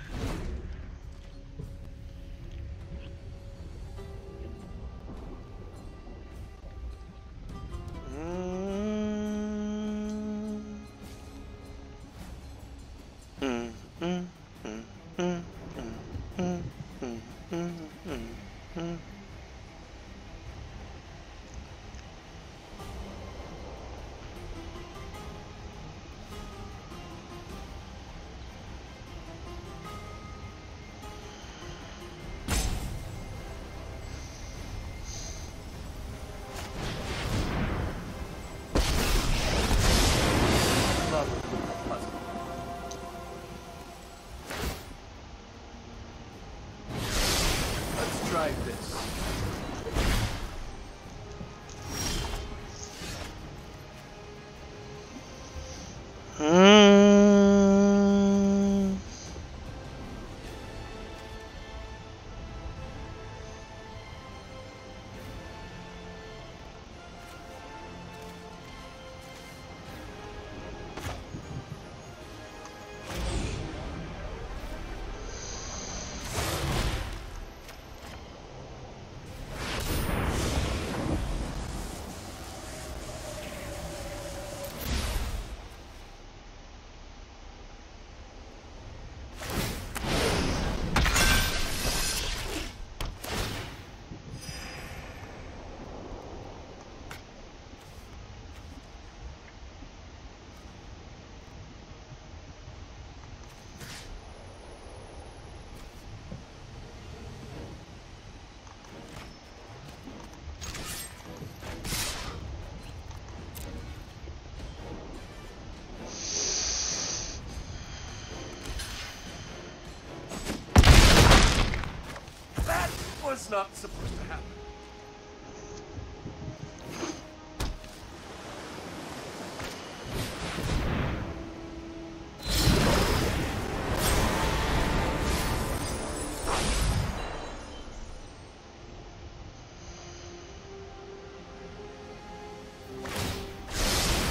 not supposed to happen.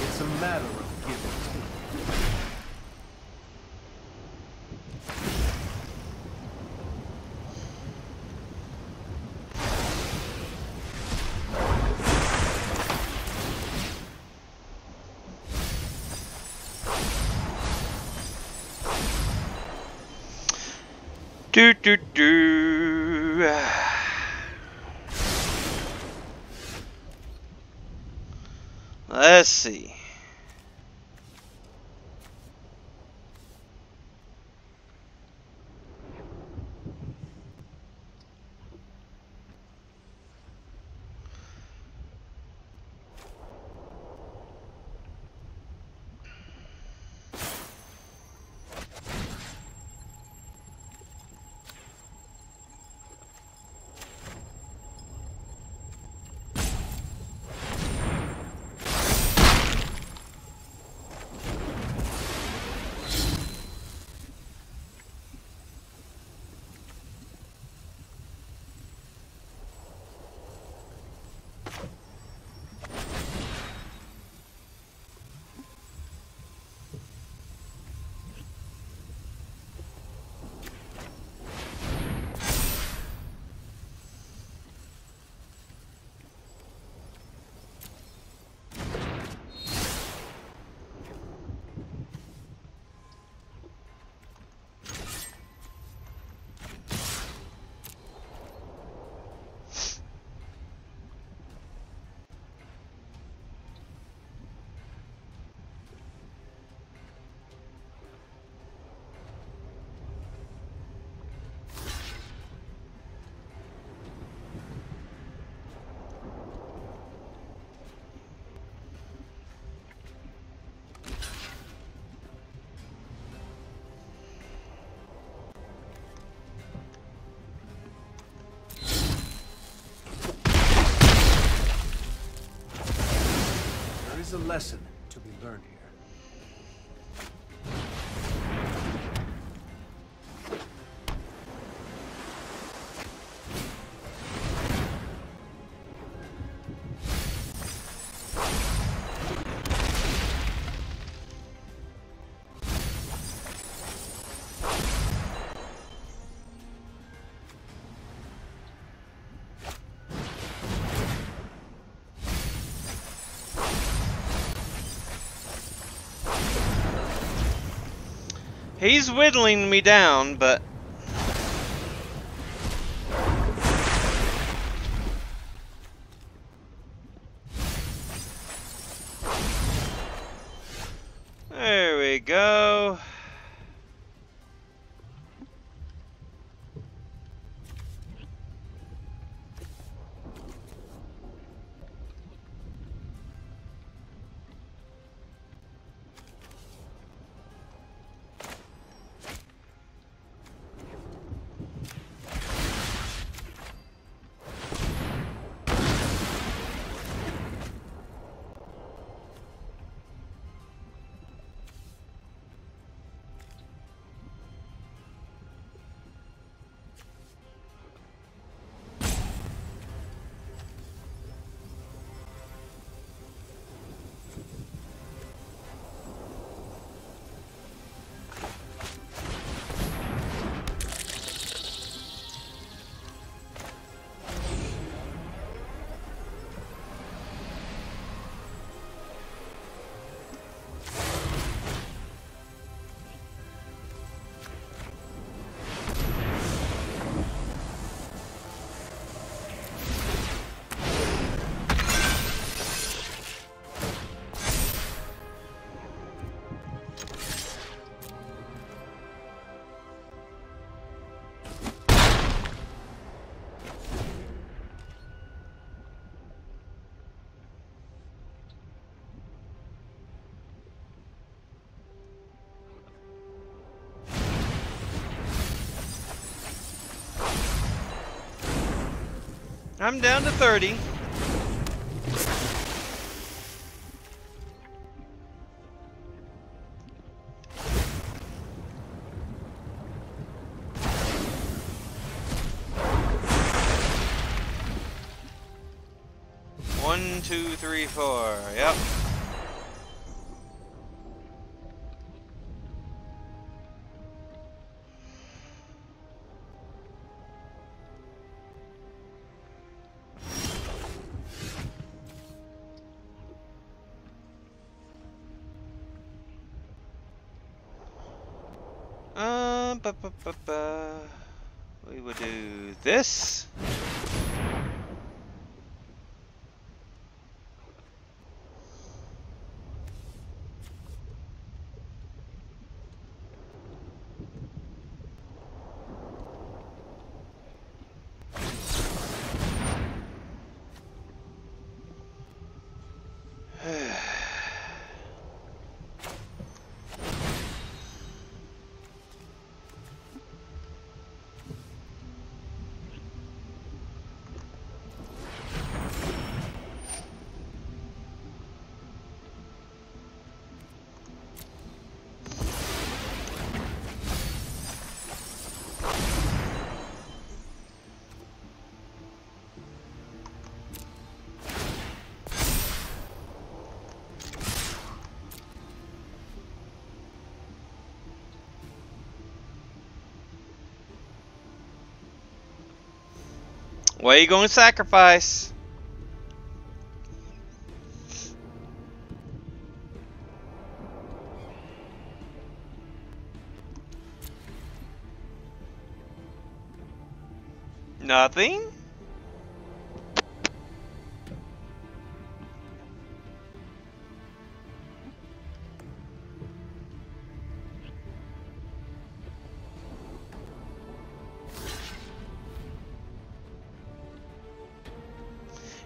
It's a matter of give and take. Do do do. Let's see. There's a lesson to be learned here. He's whittling me down, but there we go. I'm down to 30. One, two, three, four. Yep. We would do this. What are you going to sacrifice? Nothing?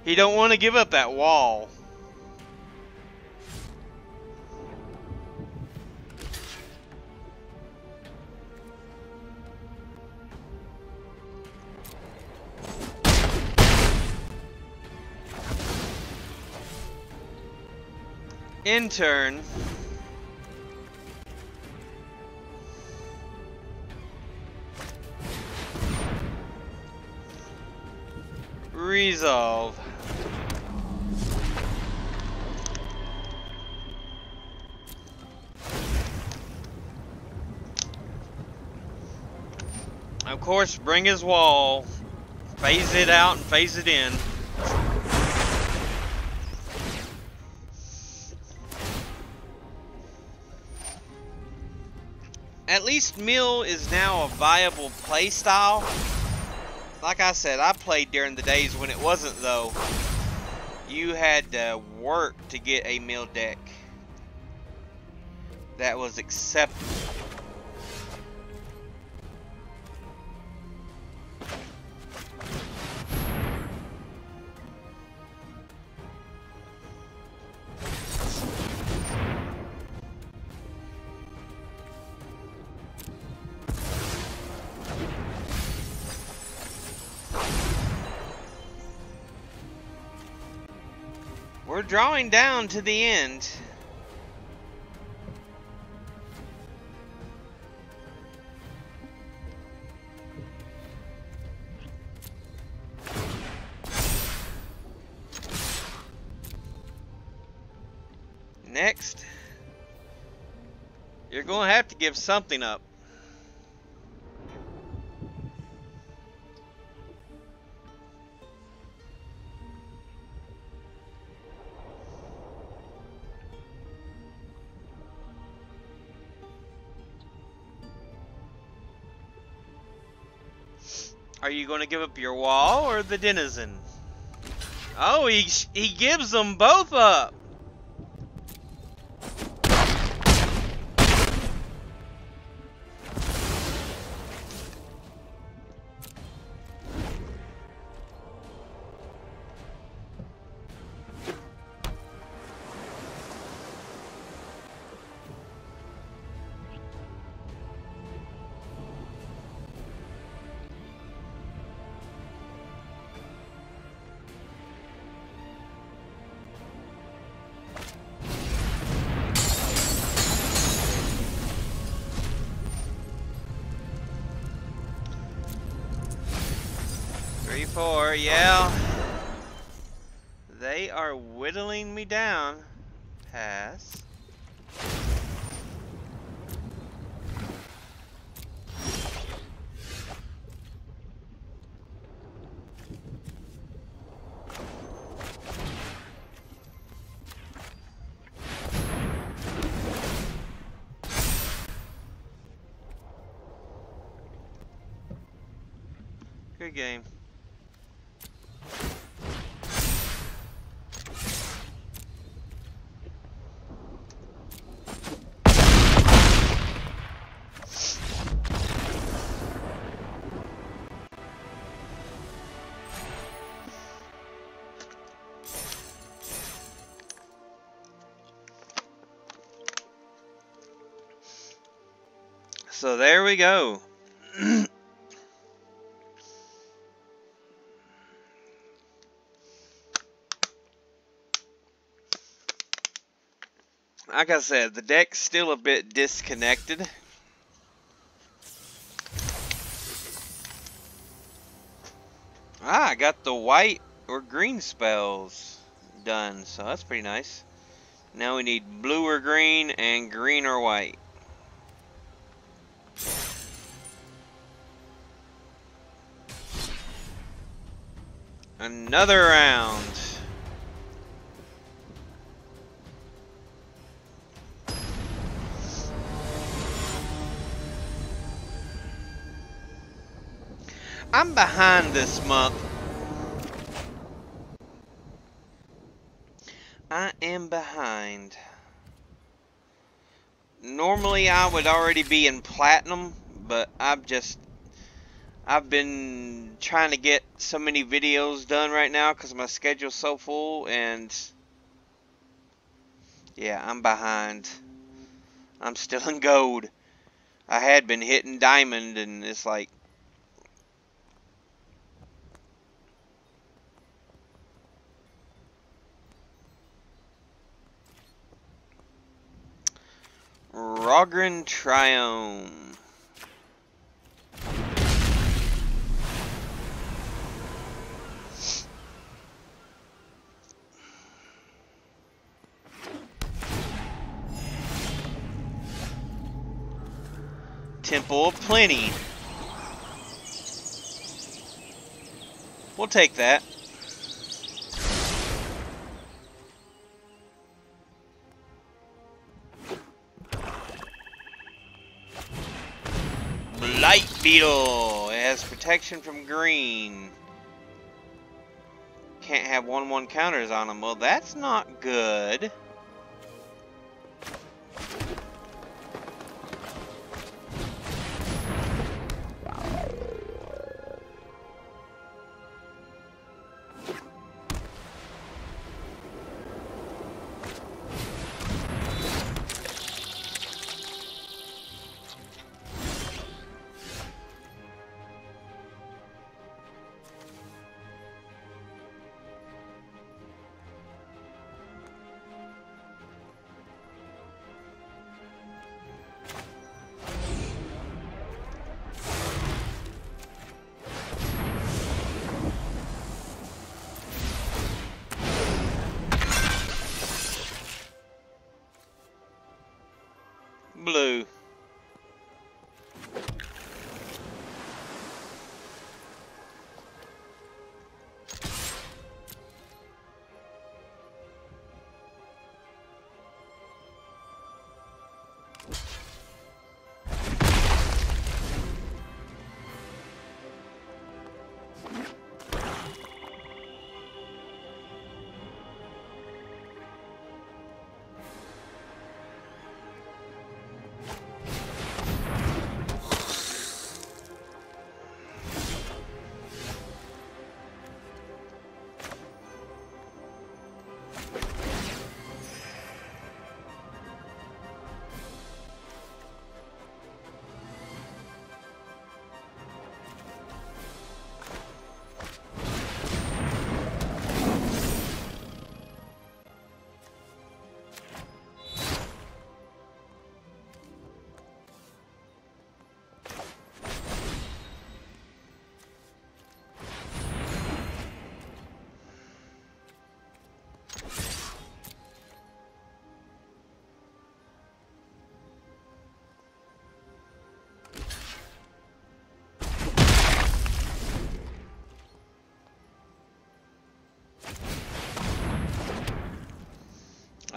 He don't want to give up that wall. Intern. Resolve. Of course, bring his wall. Phase it out and phase it in. At least Mill is now a viable playstyle. Like I said, I played during the days when it wasn't though. You had to work to get a Mill deck that was acceptable. We're drawing down to the end. Next, you're going to have to give something up. Are you going to give up your wall or the denizen? Oh, he gives them both up. 4, yeah. They are whittling me down. Pass. Good game. So there we go. Like I said, the deck's still a bit disconnected. I got the white or green spells done, so that's pretty nice. Now we need blue or green and green or white. Another round. I'm behind this month. I am behind. Normally I would already be in platinum, but I've been trying to get so many videos done right now because my schedule's so full, and yeah, I'm behind. I'm still in gold. I had been hitting diamond, and it's like, Rogran Triome. Temple of Plenty. We'll take that. Blight Beetle. It has protection from green. Can't have 1/1 counters on them. Well, that's not good. Blue.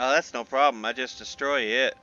Oh, that's no problem. I just destroy it.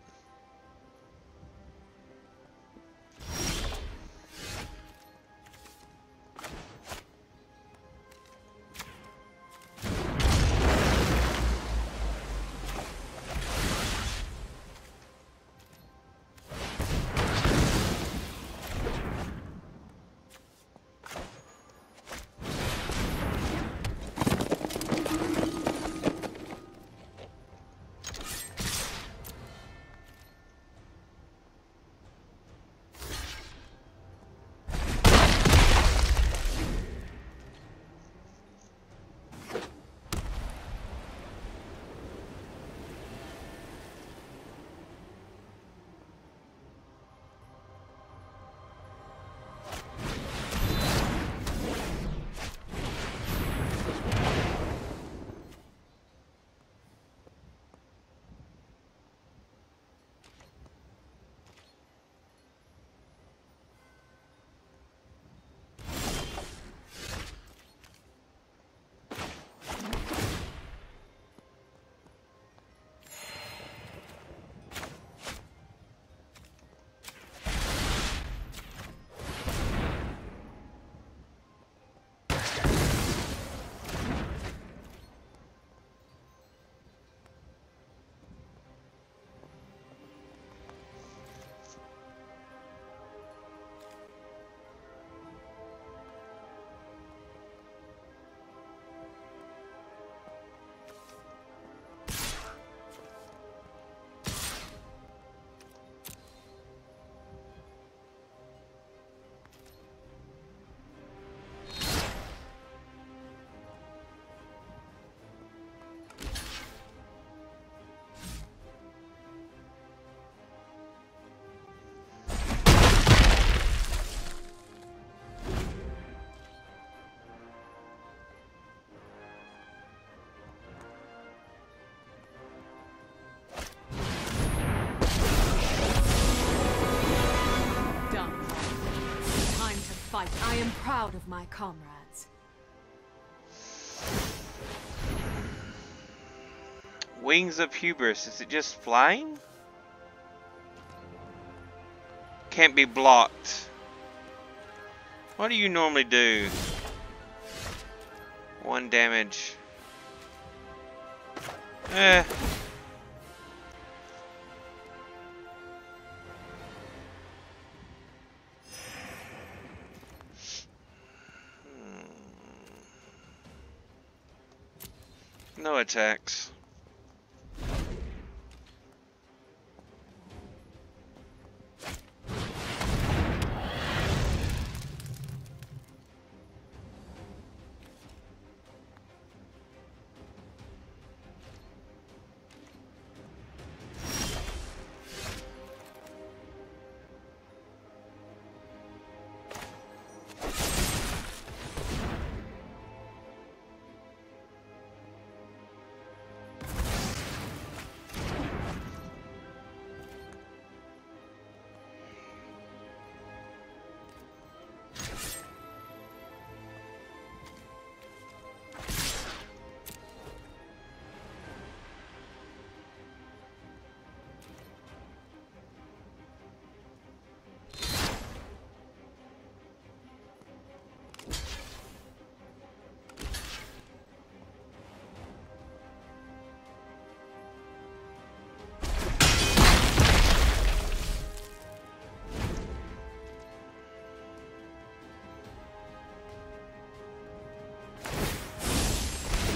I am proud of my comrades. Wings of Hubris. Is it just flying? Can't be blocked. What do you normally do? 1 damage. Eh. No attacks.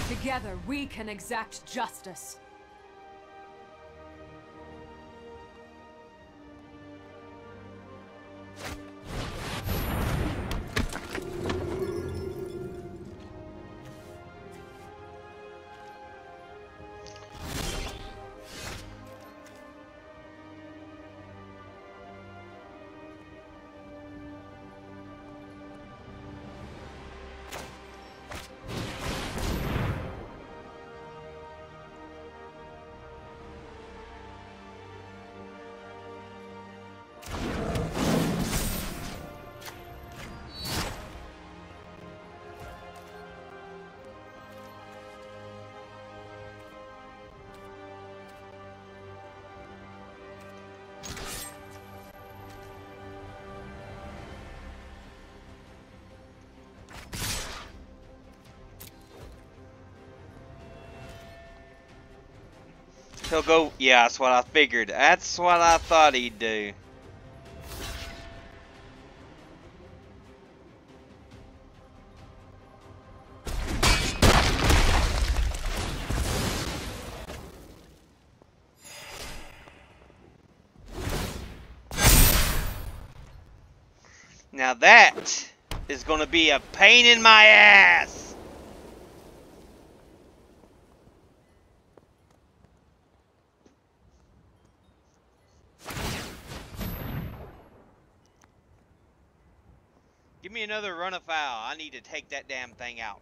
Together, we can exact justice. He'll go, yeah, that's what I figured. That's what I thought he'd do. Now that is going to be a pain in my ass. Give me another run of foul. I need to take that damn thing out.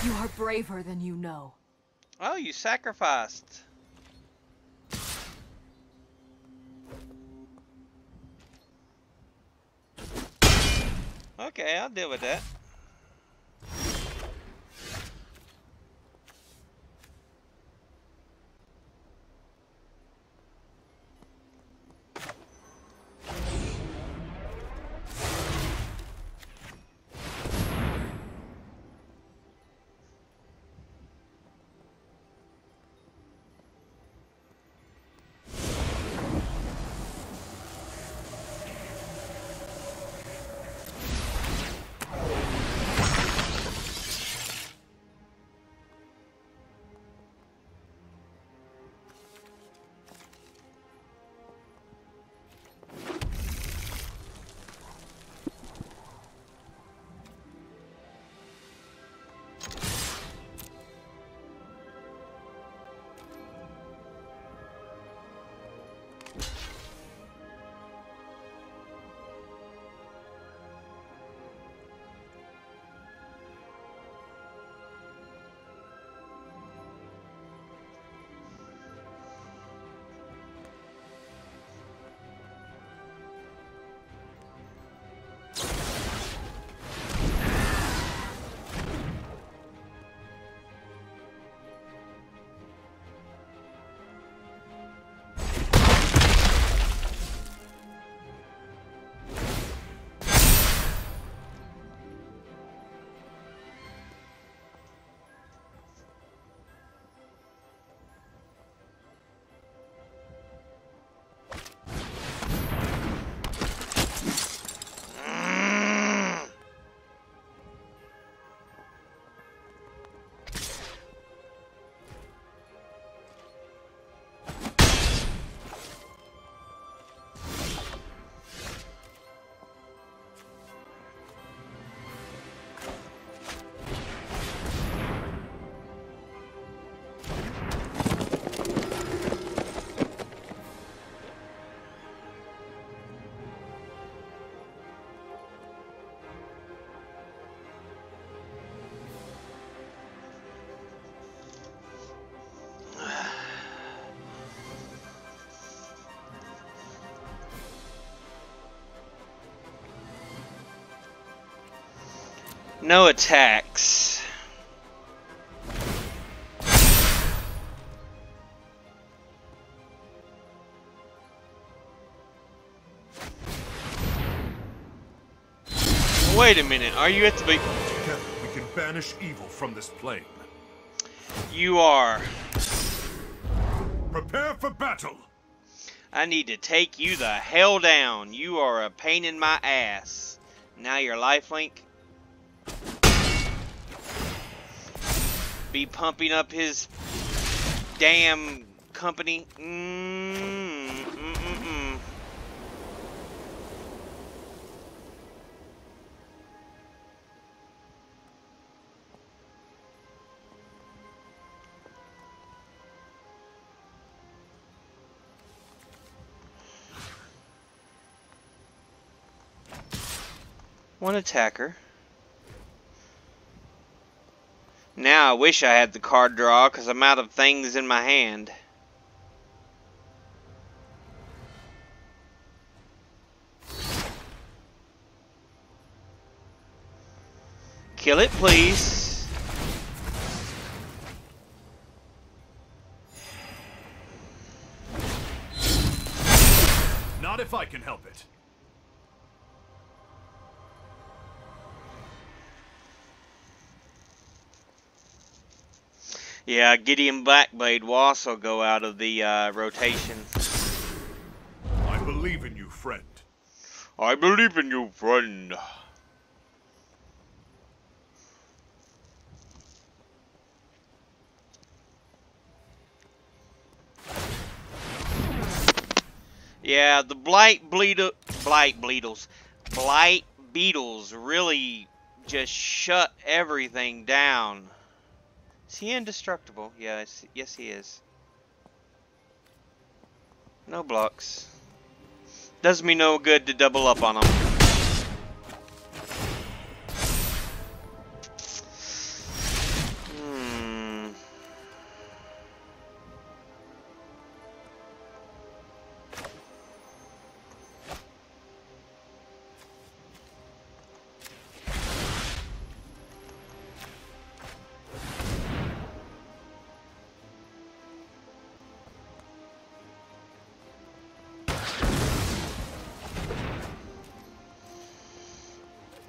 You are braver than you know. Oh, you sacrificed. Okay, I'll deal with that. No attacks. Wait a minute, are you at the big... Together we can banish evil from this plane. You are. Prepare for battle! I need to take you the hell down. You are a pain in my ass. Now your lifelink. Be pumping up his damn company. One attacker. Now I wish I had the card draw because I'm out of things in my hand. Kill it, please. Not if I can help it. Yeah, Gideon Blackblade will also go out of the rotation. I believe in you, friend. I believe in you, friend. Yeah, the Blight Beetles really just shut everything down. Is he indestructible? Yes, yes he is. No blocks. Does me no good to double up on him.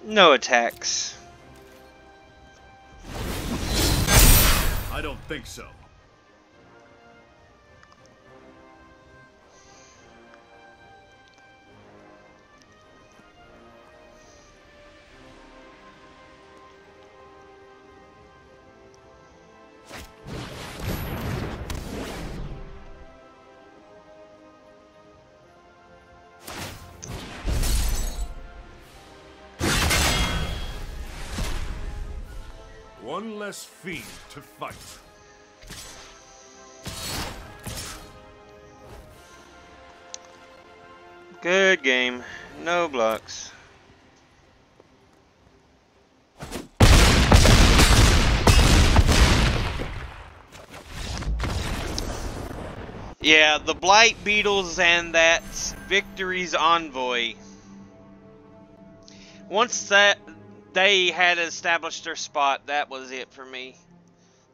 No attacks. I don't think so. One less fiend to fight. Good game. No blocks. Yeah, the Blight Beetles and that Victory's Envoy. Once that they had established their spot, that was it for me.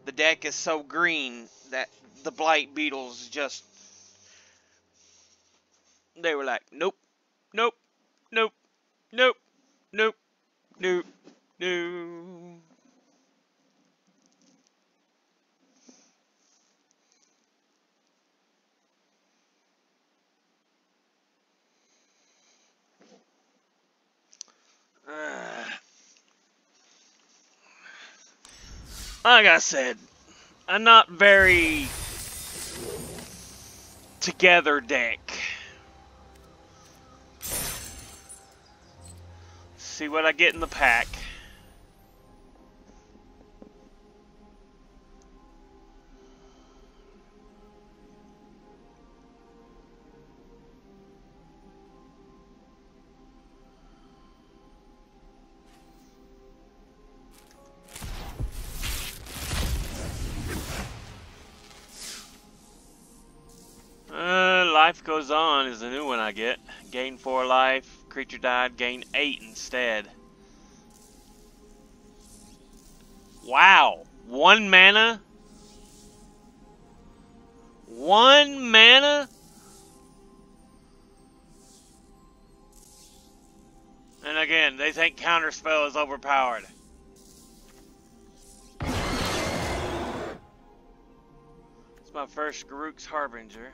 The deck is so green that the Blight Beetles just... They were like, nope, nope, nope, nope, nope, nope, nope. Like I said, a not very together deck. See what I get in the pack. Life Goes On is the new one I get. Gain 4 life, creature died, gain 8 instead. Wow, 1 mana? 1 mana? And again, they think Counterspell is overpowered. It's my first Garruk's Harbinger.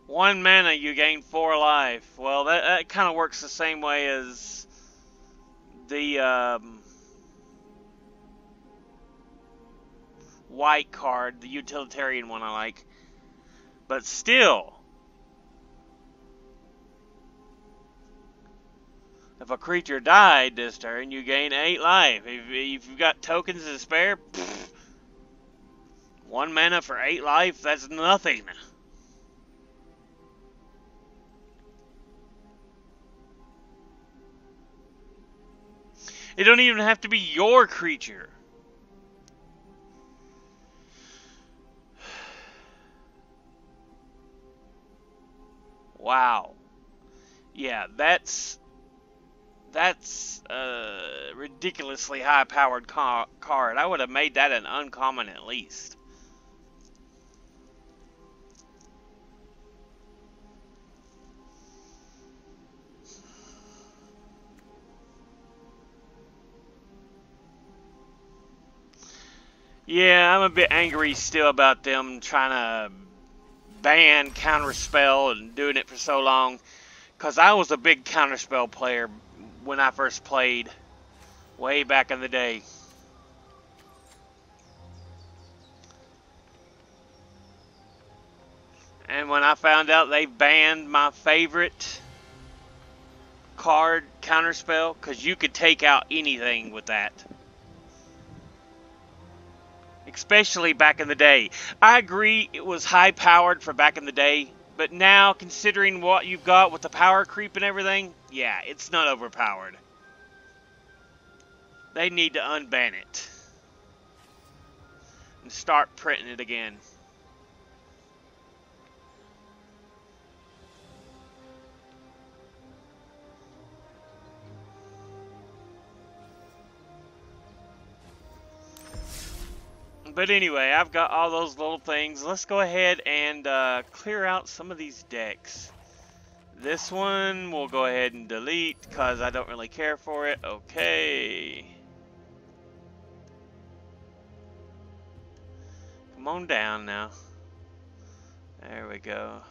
1 mana, you gain 4 life. Well, that kind of works the same way as the white card, the utilitarian one I like. But still, if a creature died this turn, you gain 8 life. If you've got tokens to spare, 1 mana for 8 life, that's nothing. It don't even have to be your creature. Wow. Yeah, that's a ridiculously high-powered card. I would have made that an uncommon at least. Yeah, I'm a bit angry still about them trying to ban Counterspell and doing it for so long. Because I was a big Counterspell player when I first played, way back in the day. And when I found out they banned my favorite card, Counterspell, because you could take out anything with that. Especially back in the day. I agree it was high powered for back in the day, but now considering what you've got with the power creep and everything, yeah, it's not overpowered. They need to unban it and start printing it again. But anyway, I've got all those little things. Let's go ahead and clear out some of these decks. This one we'll go ahead and delete because I don't really care for it. Okay. Come on down now. There we go.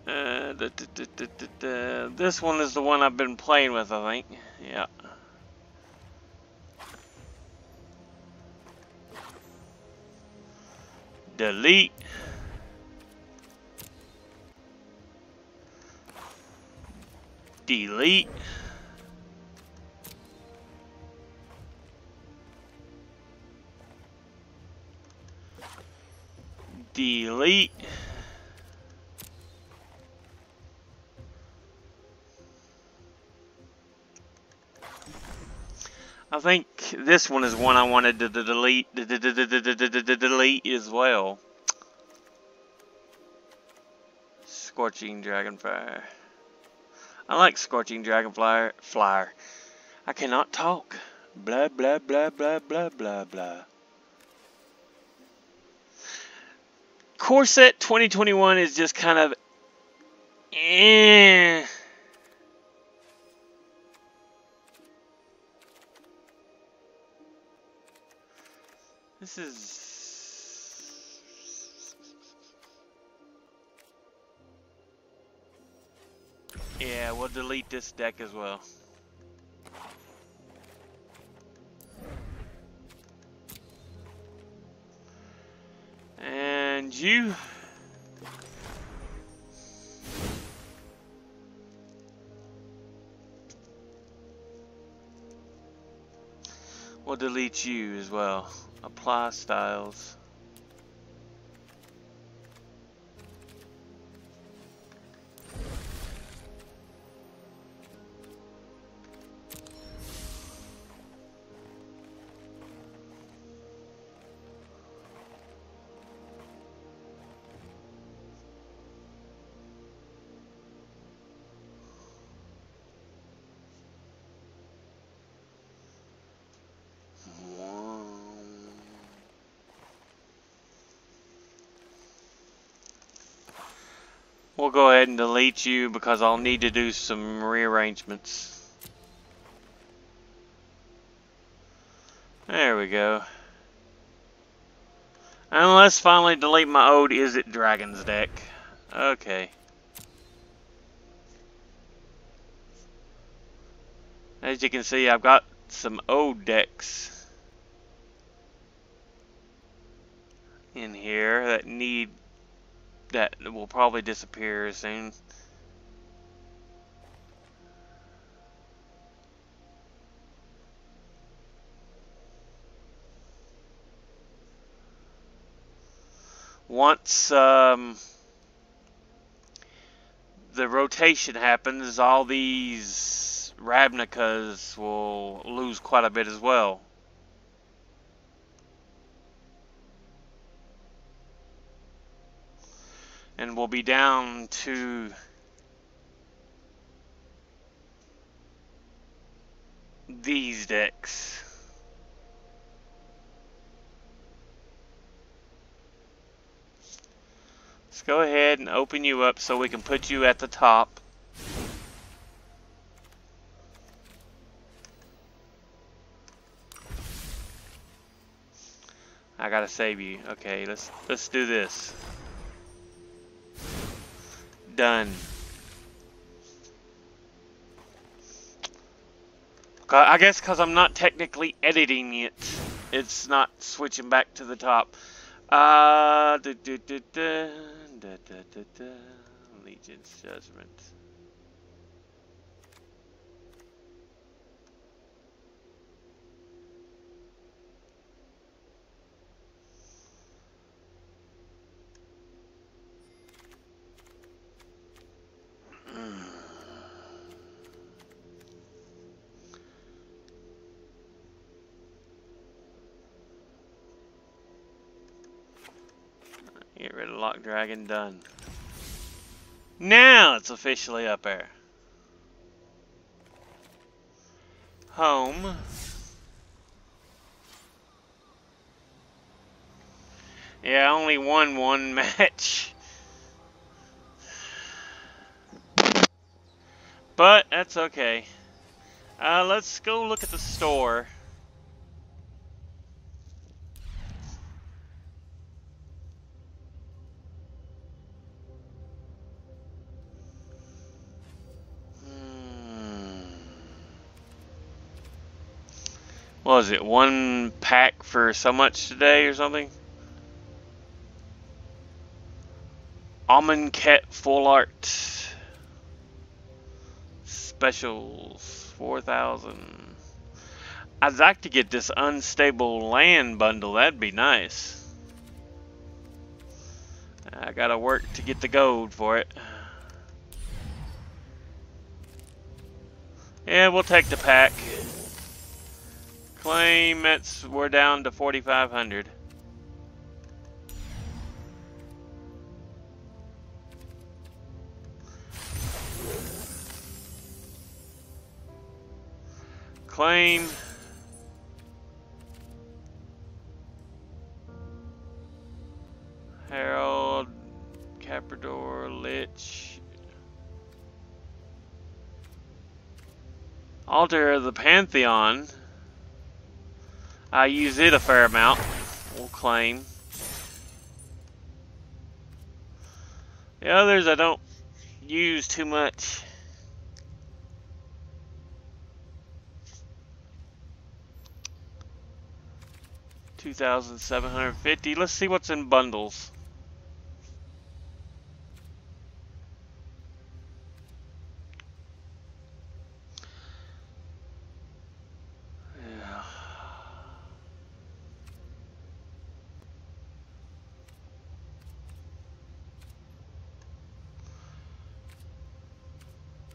This one is the one I've been playing with, I think. Yeah. Delete. Delete. Delete. I think this one is one I wanted to delete as well. Scorching Dragonfire. I like Scorching Dragonfire. Flyer. I cannot talk. Blah blah blah blah blah blah blah. Core Set 2021 is just kind of eh. This is... Yeah, we'll delete this deck as well. And you... We'll delete you as well. Apply styles. We'll go ahead and delete you because I'll need to do some rearrangements. There we go. And let's finally delete my old Is It Dragons deck. Okay. As you can see, I've got some old decks in here that will probably disappear soon. Once the rotation happens, all these Ravnicas will lose quite a bit as well. And we'll be down to these decks. Let's go ahead and open you up so we can put you at the top. gotta save you. Okay, let's do this. Done. I guess because I'm not technically editing it, it's not switching back to the top. Legion's Judgment. Get rid of Lock Dragon, done. Now it's officially up there. Home. Yeah, I only won one match. But that's okay. Let's go look at the store. What was it? One pack for so much today or something? Amonkhet Full Art. Specials. 4,000. I'd like to get this Unstable Land bundle. That'd be nice. I gotta work to get the gold for it. Yeah, we'll take the pack. Claim, we're down to 4,500. Claim. Herald, Caprador, Lich. Altar of the Pantheon. I use it a fair amount. We'll claim. The others I don't use too much. $2,750. Let's see what's in bundles.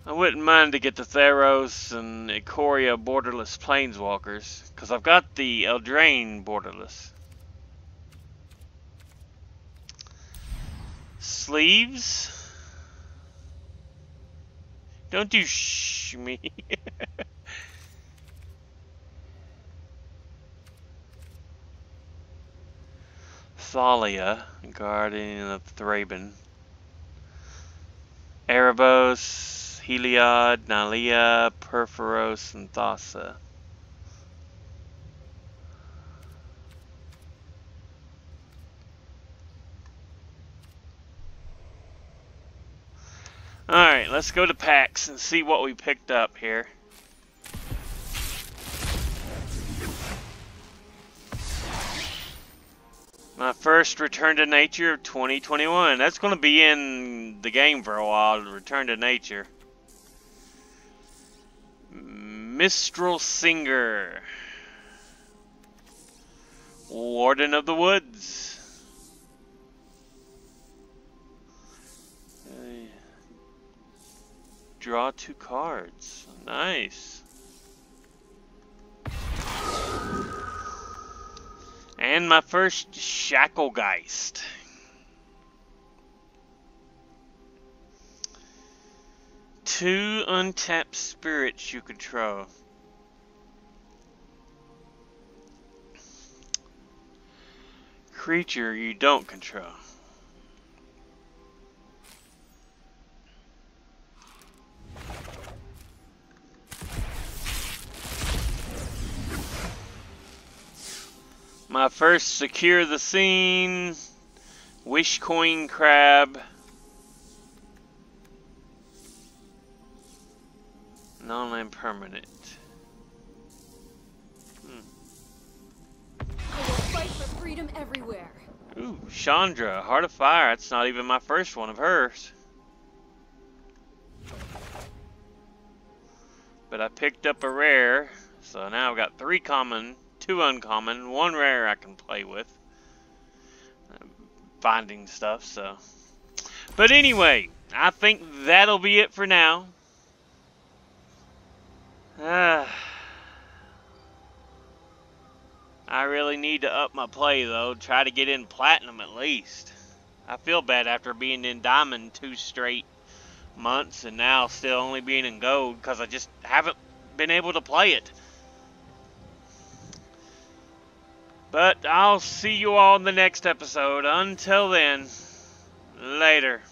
I wouldn't mind to get the Theros and Ikoria borderless planeswalkers, because I've got the Eldraine borderless. Sleeves? Don't you shh me. Thalia, Guardian of Thraben. Erebos. Heliod, Nylea, Purphoros, and Thassa. Alright, let's go to packs and see what we picked up here. My first Return to Nature of 2021. That's going to be in the game for a while, Return to Nature. Mistral Singer. Warden of the Woods. Draw 2 cards. Nice. And my first Shacklegeist. Two untapped spirits you control. Creature you don't control. My first secure the scene. Wish coin crab. Non-land permanent. I will fight for freedom everywhere. Ooh, Chandra, Heart of Fire. That's not even my first one of hers. But I picked up a rare, so now I've got 3 common, 2 uncommon, 1 rare I can play with. Finding stuff, so. But anyway, I think that'll be it for now. I really need to up my play though, try to get in platinum at least. I feel bad after being in diamond 2 straight months and now still only being in gold because I just haven't been able to play it. But I'll see you all in the next episode. Until then, later.